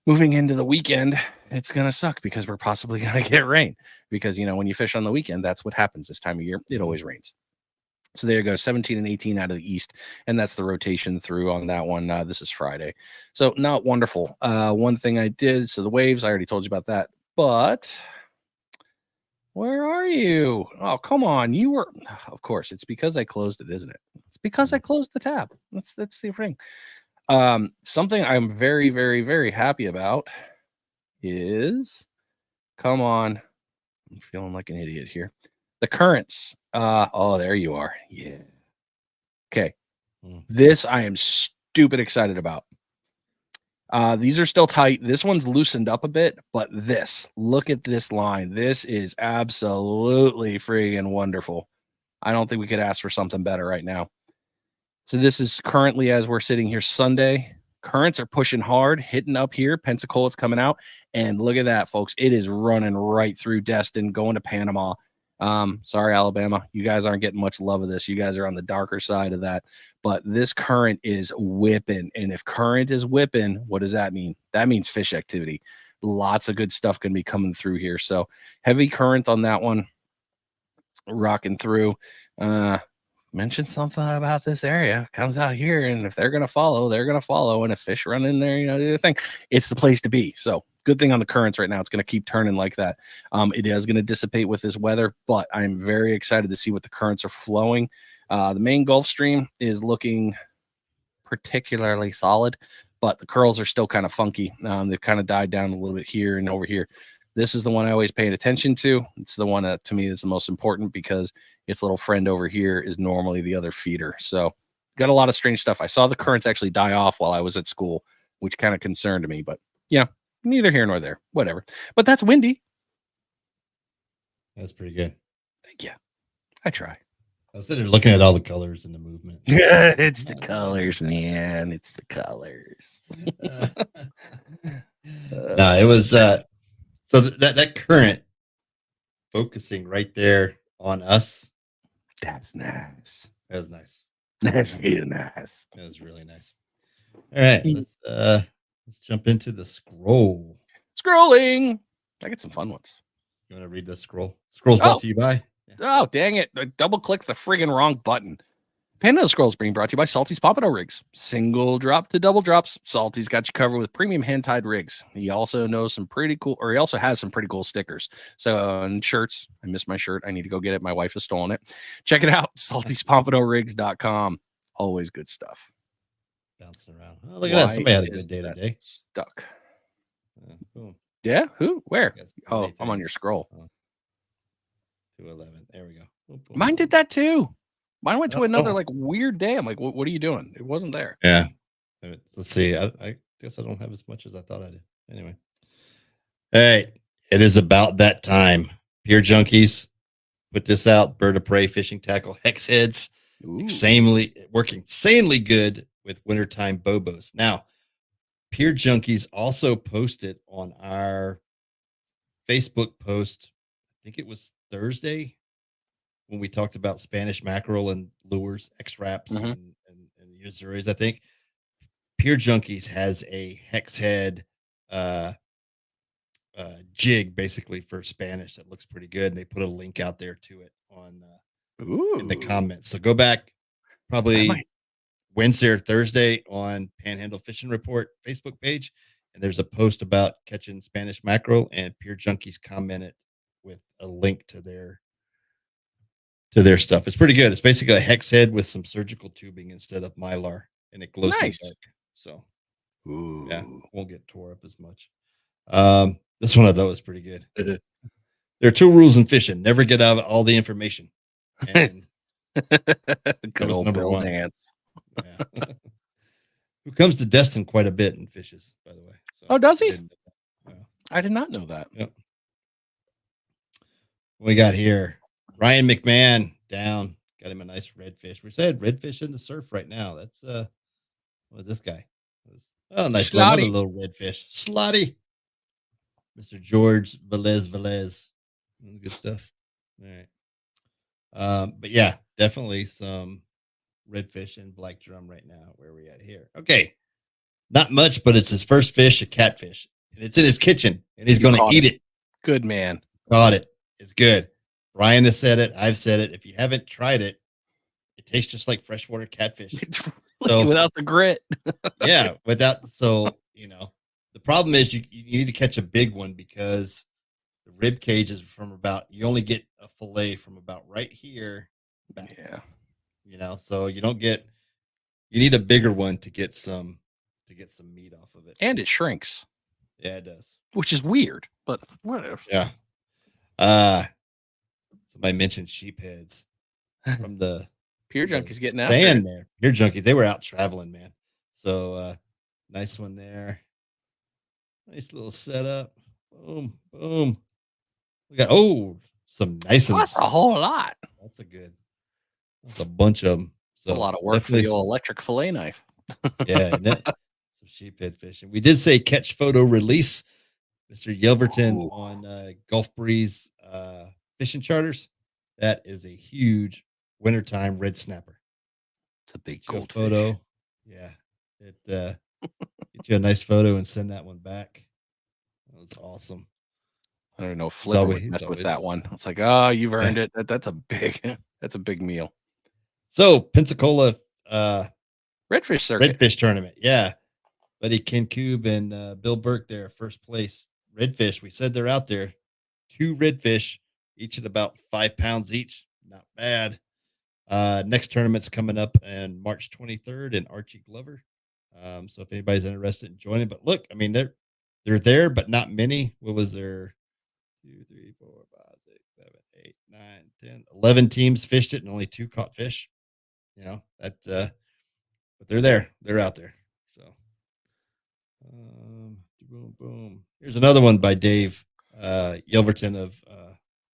moving into the weekend, it's going to suck because we're possibly going to get rain. Because, when you fish on the weekend, that's what happens this time of year. It always rains. So there you go, 17 and 18 out of the east, and that's the rotation through on that one. This is Friday. So not wonderful. One thing I did, so the waves, I already told you about that, but where are you? Oh, come on. You were, of course, it's because I closed it, isn't it? It's because I closed the tab. That's the thing. Something I'm very, very, very happy about is, come on. I'm feeling like an idiot here. The currents. Oh, there you are. Yeah. Okay. This I am stupid excited about. These are still tight. This one's loosened up a bit, but look at this line. This is absolutely friggin' wonderful. I don't think we could ask for something better right now. So this is currently, as we're sitting here Sunday, currents are pushing hard, hitting up here. Pensacola's coming out. And look at that, folks. It is running right through Destin, going to Panama. Sorry, Alabama. You guys aren't getting much love of this. You guys are on the darker side of that. But this current is whipping. And if current is whipping, what does that mean? That means fish activity. Lots of good stuff can be coming through here. So heavy current on that one. Rocking through. Mentioned something about this area. Comes out here, and if they're going to follow, they're going to follow. And if fish run in there, do the thing. It's the place to be. So good thing on the currents right now. It's going to keep turning like that. It is going to dissipate with this weather, but I'm very excited to see what the currents are flowing. The main Gulf Stream is looking particularly solid, but the curls are still kind of funky. They've kind of died down a little bit here and over here. This is the one I always paid attention to. It's the one that, to me, that's the most important because its little friend over here is normally the other feeder. So got a lot of strange stuff. I saw the currents actually die off while I was at school, which kind of concerned me, but neither here nor there, whatever. But that's windy. That's pretty good. Thank you. I try. I was sitting there looking at all the colors and the movement. It's the colors, man. It's the colors. No, it was so that current focusing right there on us. That's nice. That was nice. That's real nice. That was really nice. All right, let's jump into the scroll. Scrolling. I get some fun ones. You want to read the scroll? Scroll's brought to you by. Oh, dang it. I double clicked the friggin' wrong button. Panhandle Scrolls being brought to you by Salty's Pompano Rigs. Single drop to double drops. Salty's got you covered with premium hand-tied rigs. He also knows some pretty cool, or he also has some pretty cool stickers. So, and shirts. I missed my shirt. I need to go get it. My wife has stolen it. Check it out. Salty'sPompanoRigs.com. Always good stuff. Bouncing around. Oh, look at that. Somebody had a good day today. Stuck. Boom. Yeah? Who? Where? Yes, Oh, I'm on your scroll. 211. There we go. Boom, boom, Mine did that too. Mine went to another oh. like weird day. I'm like, what are you doing? It wasn't there. Yeah. Let's see. I guess I don't have as much as I thought I did. Anyway. All right. It is about that time. Pier Junkies put this out. Bird of Prey fishing tackle hex heads. Working insanely good with wintertime bobos. Now, Pier Junkies also posted on our Facebook post, I think it was Thursday, when we talked about Spanish mackerel and lures, X-Wraps and Usuries, I think. Pier Junkies has a hex head jig basically for Spanish that looks pretty good. And they put a link out there to it on in the comments. So go back probably Wednesday or Thursday on Panhandle Fishing Report Facebook page. And there's a post about catching Spanish mackerel, and Pier Junkies commented with a link to their stuff. It's pretty good. It's basically a hex head with some surgical tubing instead of mylar, and it glows in the dark. So yeah, won't get tore up as much. This one I thought was pretty good. There are 2 rules in fishing: never get out all the information. And good old number Bill 1. Dance. Yeah. Who comes to Destin quite a bit and fishes, by the way. So oh, does he? I did not know that. Yep. We got here Ryan McMahon down. Got him a nice redfish. We said redfish in the surf right now. That's what is this guy? Oh, nice another little redfish. Slotty. Mr. George Velez. Good stuff. All right. But yeah, definitely some redfish and black drum right now. Where are we at here? Okay. Not much, but it's his first fish, a catfish. And it's in his kitchen, and he's going to eat it. Good man. Caught it. It's good. Brian has said it. I've said it. If you haven't tried it, it tastes just like freshwater catfish. So, without the grit. Yeah, the problem is you need to catch a big one, because the rib cage is from you only get a fillet from about right here back. Yeah. So you need a bigger one to get some meat off of it. And it shrinks. Yeah, it does. Which is weird, but whatever. Yeah. Somebody mentioned sheep heads from the Pier Junkies getting out there. Pier Junkies, they were out traveling, man. So nice one there. Nice little setup. Boom, boom. We got some nice ones. That's a whole lot. That's a bunch of them. It's a lot of work for the old electric fillet knife. Yeah, some sheephead fishing. We did say catch, photo, release. Mr. Yelverton on Gulf Breeze fishing charters. That is a huge wintertime red snapper. It's a big goldfish. Photo. Yeah. It get you a nice photo and send that one back. That's awesome. I don't know. Flipper would mess with that one. It's like, oh, you've earned it. That's a big meal. So Pensacola redfish circuit. Redfish tournament. Yeah. Buddy Ken Coob and Bill Burke there, first place. Redfish. We said they're out there. 2 redfish, each at about 5 pounds each. Not bad. Next tournament's coming up on March 23rd in Archie Glover. So if anybody's interested in joining, but look, I mean, they're there, but not many. What was there? 2, 3, 4, 5, 6, 7, 8, 9, 10, 11 teams fished it, and only 2 caught fish. But they're there. They're out there. So, boom, boom. Here's another one by Dave Yelverton of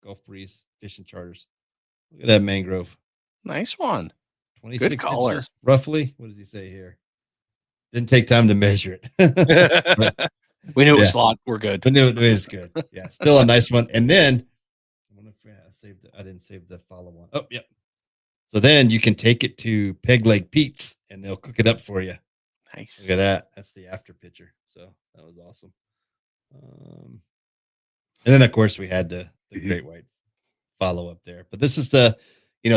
Gulf Breeze Fishing Charters. Look at that mangrove. Nice one. 26 color. inches, roughly. What does he say here? Didn't take time to measure it. But We knew it was yeah. slot. We're good. but no, it is good. Yeah, still a nice one. And then I didn't save the follow one. Oh, yep. So then you can take it to Peg Leg Pete's and they'll cook it up for you. Nice. Look at that. That's the after picture. So that was awesome. And then of course we had the great white follow up there. But this is the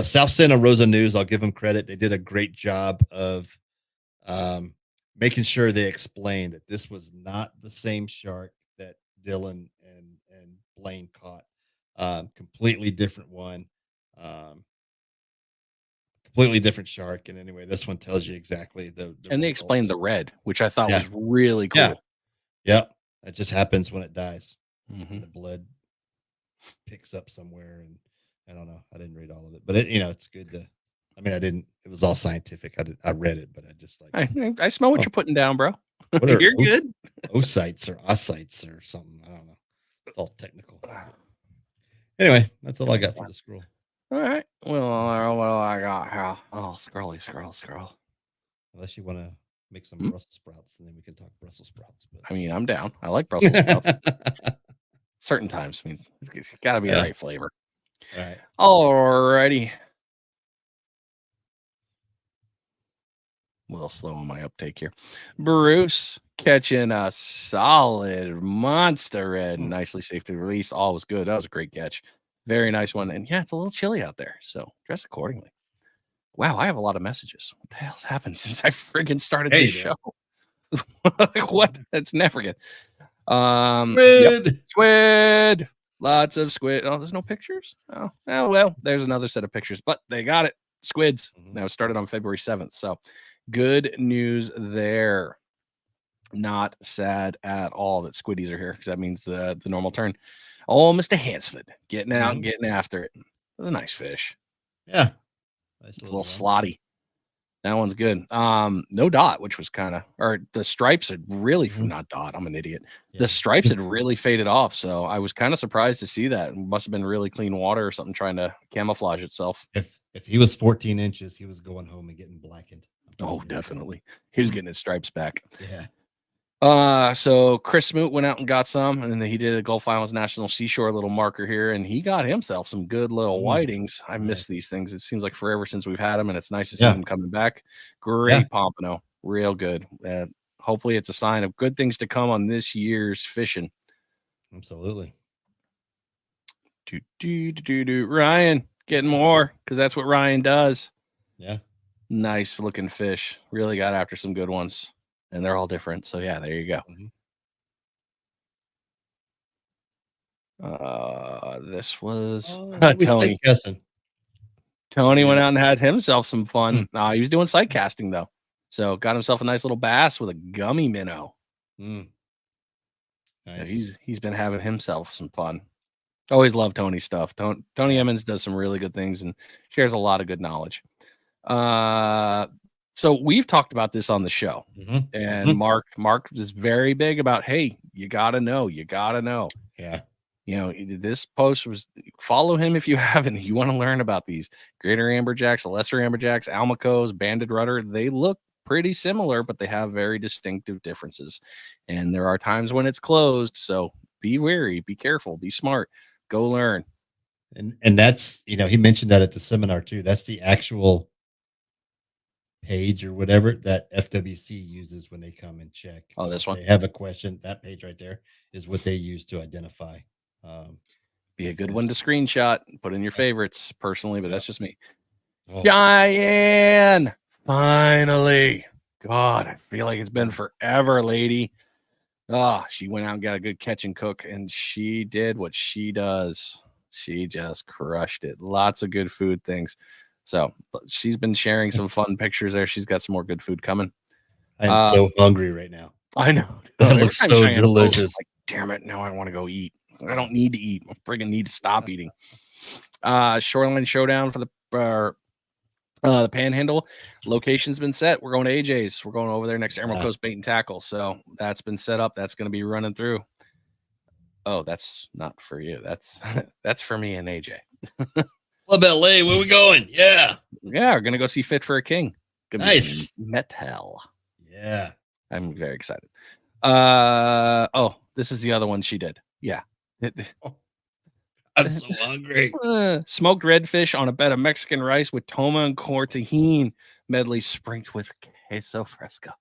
South Santa Rosa News. I'll give them credit. They did a great job of making sure they explained that this was not the same shark that Dylan and Blaine caught. Completely different one. Completely different shark. And anyway, this one tells you exactly the And they explained the results. red, which I thought Yeah. was really cool. Yeah. Yep. That just happens when it dies. Mhm. The blood picks up somewhere, and I don't know. I didn't read all of it, but it's good to. I mean, I didn't. It was all scientific. I read it, but I just like I smell what Oh. you're putting down, bro. what are You're good. oocytes or oocytes or something. I don't know. It's all technical. Anyway, that's all I got for the scroll. All right. Well, what do I got here? Oh, scroll. Unless you want to make some Hmm? Brussels sprouts, and then we can talk Brussels sprouts. But I mean, I'm down. I like Brussels sprouts. Certain times, I mean, it's got to be the Yeah. right flavor. all right. Alrighty. A little slow on my uptake here. Bruce catching a solid monster red, nicely safely released. All was good. That was a great catch. Very nice one. And yeah, it's a little chilly out there, so dress accordingly. Wow, I have a lot of messages. What the hell's happened since I friggin' started Hey, this show? What? That's never good. Yep. Squid. Squid. Lots of squid. Oh, there's no pictures? Oh, well, there's another set of pictures, but they got it. Squids. Now it started on February 7th. So good news there. Not sad at all that squiddies are here because that means the normal turn. Oh, Mr. Hansford getting out and getting after it. That's a nice fish. Yeah. Nice It's a little run. slotty. That one's good. No dot, which was kind of, or the stripes had really, not dot. I'm an idiot. Yeah. The stripes had really faded off. So I was kind of surprised to see that. It must have been really clean water or something trying to camouflage itself. If he was 14 inches, he was going home and getting blackened. Oh, definitely. He was getting his stripes back. Yeah. So Chris Smoot went out and got some, and then he did a Gulf Islands National Seashore little marker here, and he got himself some good little whitings. I miss these things. It seems like forever since we've had them, and it's nice to see them coming back. Great pompano, real good. Hopefully, it's a sign of good things to come on this year's fishing. Absolutely. Ryan getting more because that's what Ryan does. Yeah. Nice looking fish. Really got after some good ones. And they're all different. So yeah, there you go. This was Tony. Tony went out and had himself some fun. He was doing sight casting though. So got himself a nice little bass with a gummy minnow. Nice. Yeah, he's been having himself some fun. Always love Tony's stuff. Tony Emmons does some really good things and shares a lot of good knowledge. So we've talked about this on the show, and Mark is very big about, hey, you gotta know. Yeah. This post was follow him if you haven't. You want to learn about these greater amberjacks, lesser amberjacks, almacos, banded rudder. They look pretty similar, but they have very distinctive differences. And there are times when it's closed. So be wary, be careful, be smart, go learn. And that's, he mentioned that at the seminar too. That's the actual page or whatever that FWC uses when they come and check. Oh, this one? They have a question. That page right there is what they use to identify. Be a good one to screenshot, put in your favorites personally, but that's just me. Oh. Diane, finally. God, I feel like it's been forever, lady. She went out and got a good catch and cook, and she did what she does. She just crushed it. Lots of good food things. So she's been sharing some fun pictures there. She's got some more good food coming. I'm so hungry right now. I know. That looks so delicious. Like, damn it. Now I want to go eat. I don't need to eat. I friggin' need to stop eating. Shoreline Showdown for the Panhandle. Location's been set. We're going to AJ's. We're going over there next to Emerald Coast Bait and Tackle. So that's been set up. That's going to be running through. Oh, that's not for you. That's that's for me and AJ. Club LA, where we going? Yeah. Yeah, we're gonna go see Fit for a King. Gonna be some Nice. metal. Yeah. I'm very excited. Oh, this is the other one she did. Yeah. I'm so hungry. Smoked redfish on a bed of Mexican rice with toma and core tahine medley sprinkled with queso fresco.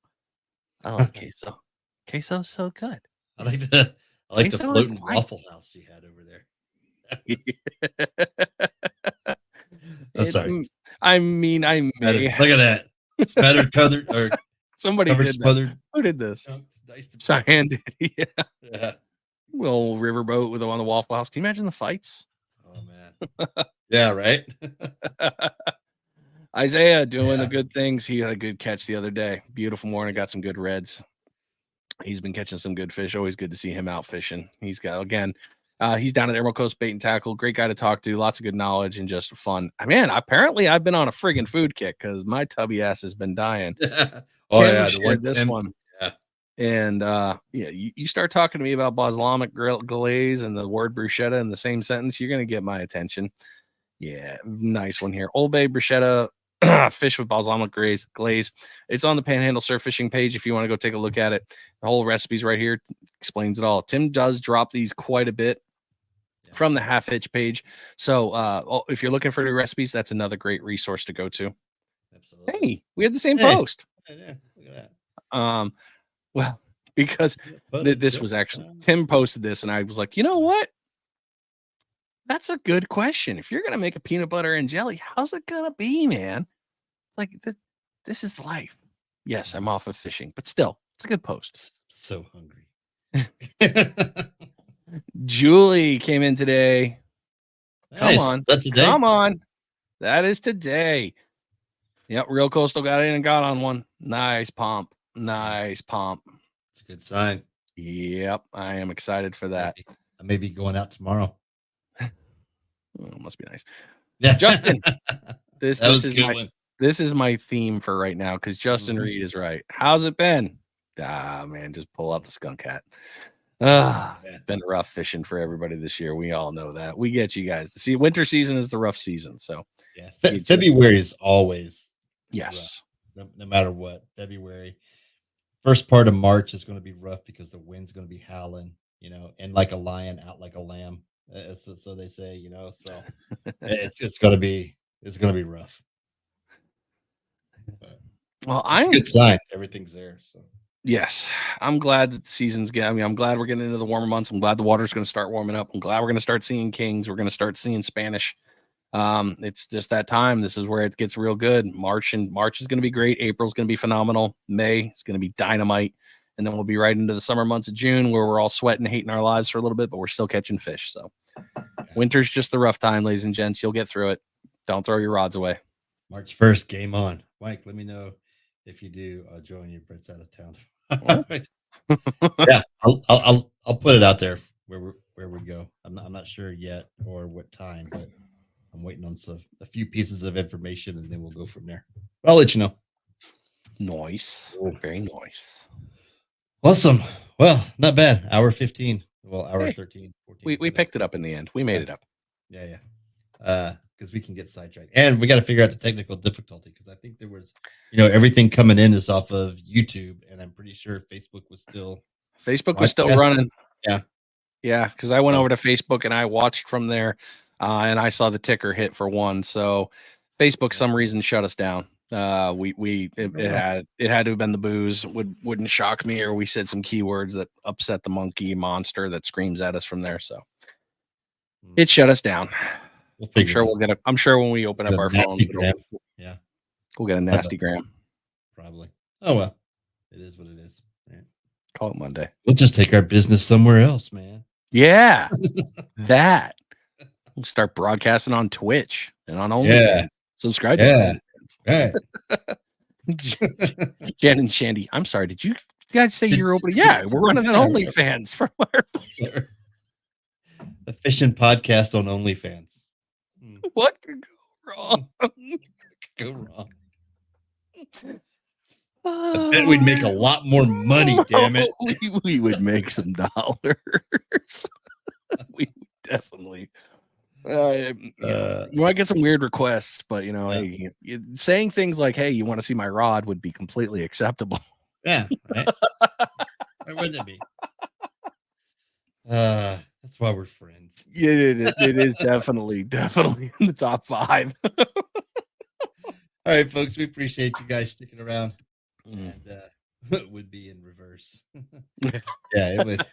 I love queso. Queso's so good. I like the Queso is floating life. Waffle House you had over there. Oh, sorry. I mean, I may. Look at that. Spattered, covered, or Somebody covered, did that. smothered. Who did this? Chunked, diced, and Cheyenne did. Yeah. Yeah. Little riverboat with on the Waffle House. Can you imagine the fights? Oh man. Yeah, right. Isaiah doing the good things. He had a good catch the other day. Beautiful morning. Got some good reds. He's been catching some good fish. Always good to see him out fishing. He's got, again, he's down at Emerald Coast Bait and Tackle. Great guy to talk to. Lots of good knowledge and just fun. Man, apparently I've been on a friggin' food kick because my tubby ass has been dying. Oh Tim yeah, shared this one. Yeah. And yeah, you start talking to me about balsamic glaze and the word bruschetta in the same sentence, you're gonna get my attention. Yeah, nice one here. Old Bay bruschetta fish with balsamic glaze. It's on the Panhandle surf fishing page if you want to go take a look at it. The whole recipe's right here, explains it all. Tim does drop these quite a bit from the half hitch page. So if you're looking for new recipes, that's another great resource to go to. Absolutely. Hey, we had the same post. Yeah, look at that. Well, because this was actually Tim posted this, and I was like, you know what? That's a good question. If you're gonna make a peanut butter and jelly, how's it gonna be, man? Like this is life. Yes, I'm off of fishing, but still, it's a good post. So hungry. Julie came in today. Nice. Come on, that's today. Come on, that is today. Yep, Real Coastal got in and got on one. Nice pomp. Nice pomp. It's a good sign. Yep, I am excited for that. I may be going out tomorrow. Oh, must be nice. Yeah, Justin, this is my theme for right now because Justin Reed is right. How's it been? Man, just pull out the skunk hat. It's been rough fishing for everybody this year. We all know that. We get you guys. See, winter season is the rough season. So yeah, February is always yes, no matter what. February, first part of March is going to be rough because the wind's going to be howling, and like a lion, out like a lamb. So they say, so it's going to be rough. But well, it's a good sign. Everything's there. So yes, I'm glad that the season's getting. I'm glad we're getting into the warmer months. I'm glad the water's going to start warming up. I'm glad we're going to start seeing kings. We're going to start seeing Spanish. It's just that time. This is where it gets real good. March is going to be great. April's going to be phenomenal. May is going to be dynamite. And then we'll be right into the summer months of June where we're all sweating, hating our lives for a little bit, but we're still catching fish. So winter's just the rough time, ladies and gents. You'll get through it. Don't throw your rods away. March 1st, game on. Mike, let me know if you do. I'll join you. Brett's out of town. Yeah, I'll put it out there where we go. I'm not sure yet or what time, but I'm waiting on a few pieces of information, and then we'll go from there. I'll let you know. Nice. Very nice. Awesome. Well, not bad. Hour 15. Well, hour 13. 14. We picked it up in the end. We made it up. Yeah. Because we can get sidetracked. And we got to figure out the technical difficulty because I think there was, everything coming in is off of YouTube, and I'm pretty sure Facebook was still running. Yeah. Yeah, because I went over to Facebook and I watched from there, and I saw the ticker hit for one. So Facebook, some reason, shut us down. It had to have been the booze. Wouldn't shock me, or we said some keywords that upset the monkey monster that screams at us from there. So it shut us down. I'm sure when we open up our phones, we'll get a nasty gram. Probably. Oh well, it is what it is. Right. Call it Monday. We'll just take our business somewhere else, man. Yeah, that. We'll start broadcasting on Twitch and on OnlyFans. Yeah. Subscribe to OnlyFans. Right. Jen and Shandy, I'm sorry. Did you guys say you're opening? Yeah, we're running an OnlyFans from our a fishing podcast on OnlyFans. What could go wrong? I bet we'd make a lot more money. Damn it, we would make some dollars. You might get some weird requests, but Yeah. hey, saying things like, "Hey, you want to see my rod?" would be completely acceptable. Yeah, right? Why wouldn't it be? That's why we're friends. Yeah, it is definitely in the top 5. All right, folks, we appreciate you guys sticking around, Mm. and it would be in reverse. Yeah, it would.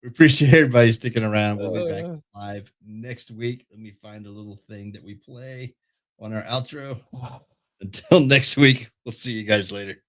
We appreciate everybody sticking around. We'll be back live next week. Let me find a little thing that we play on our outro. Until next week, we'll see you guys later.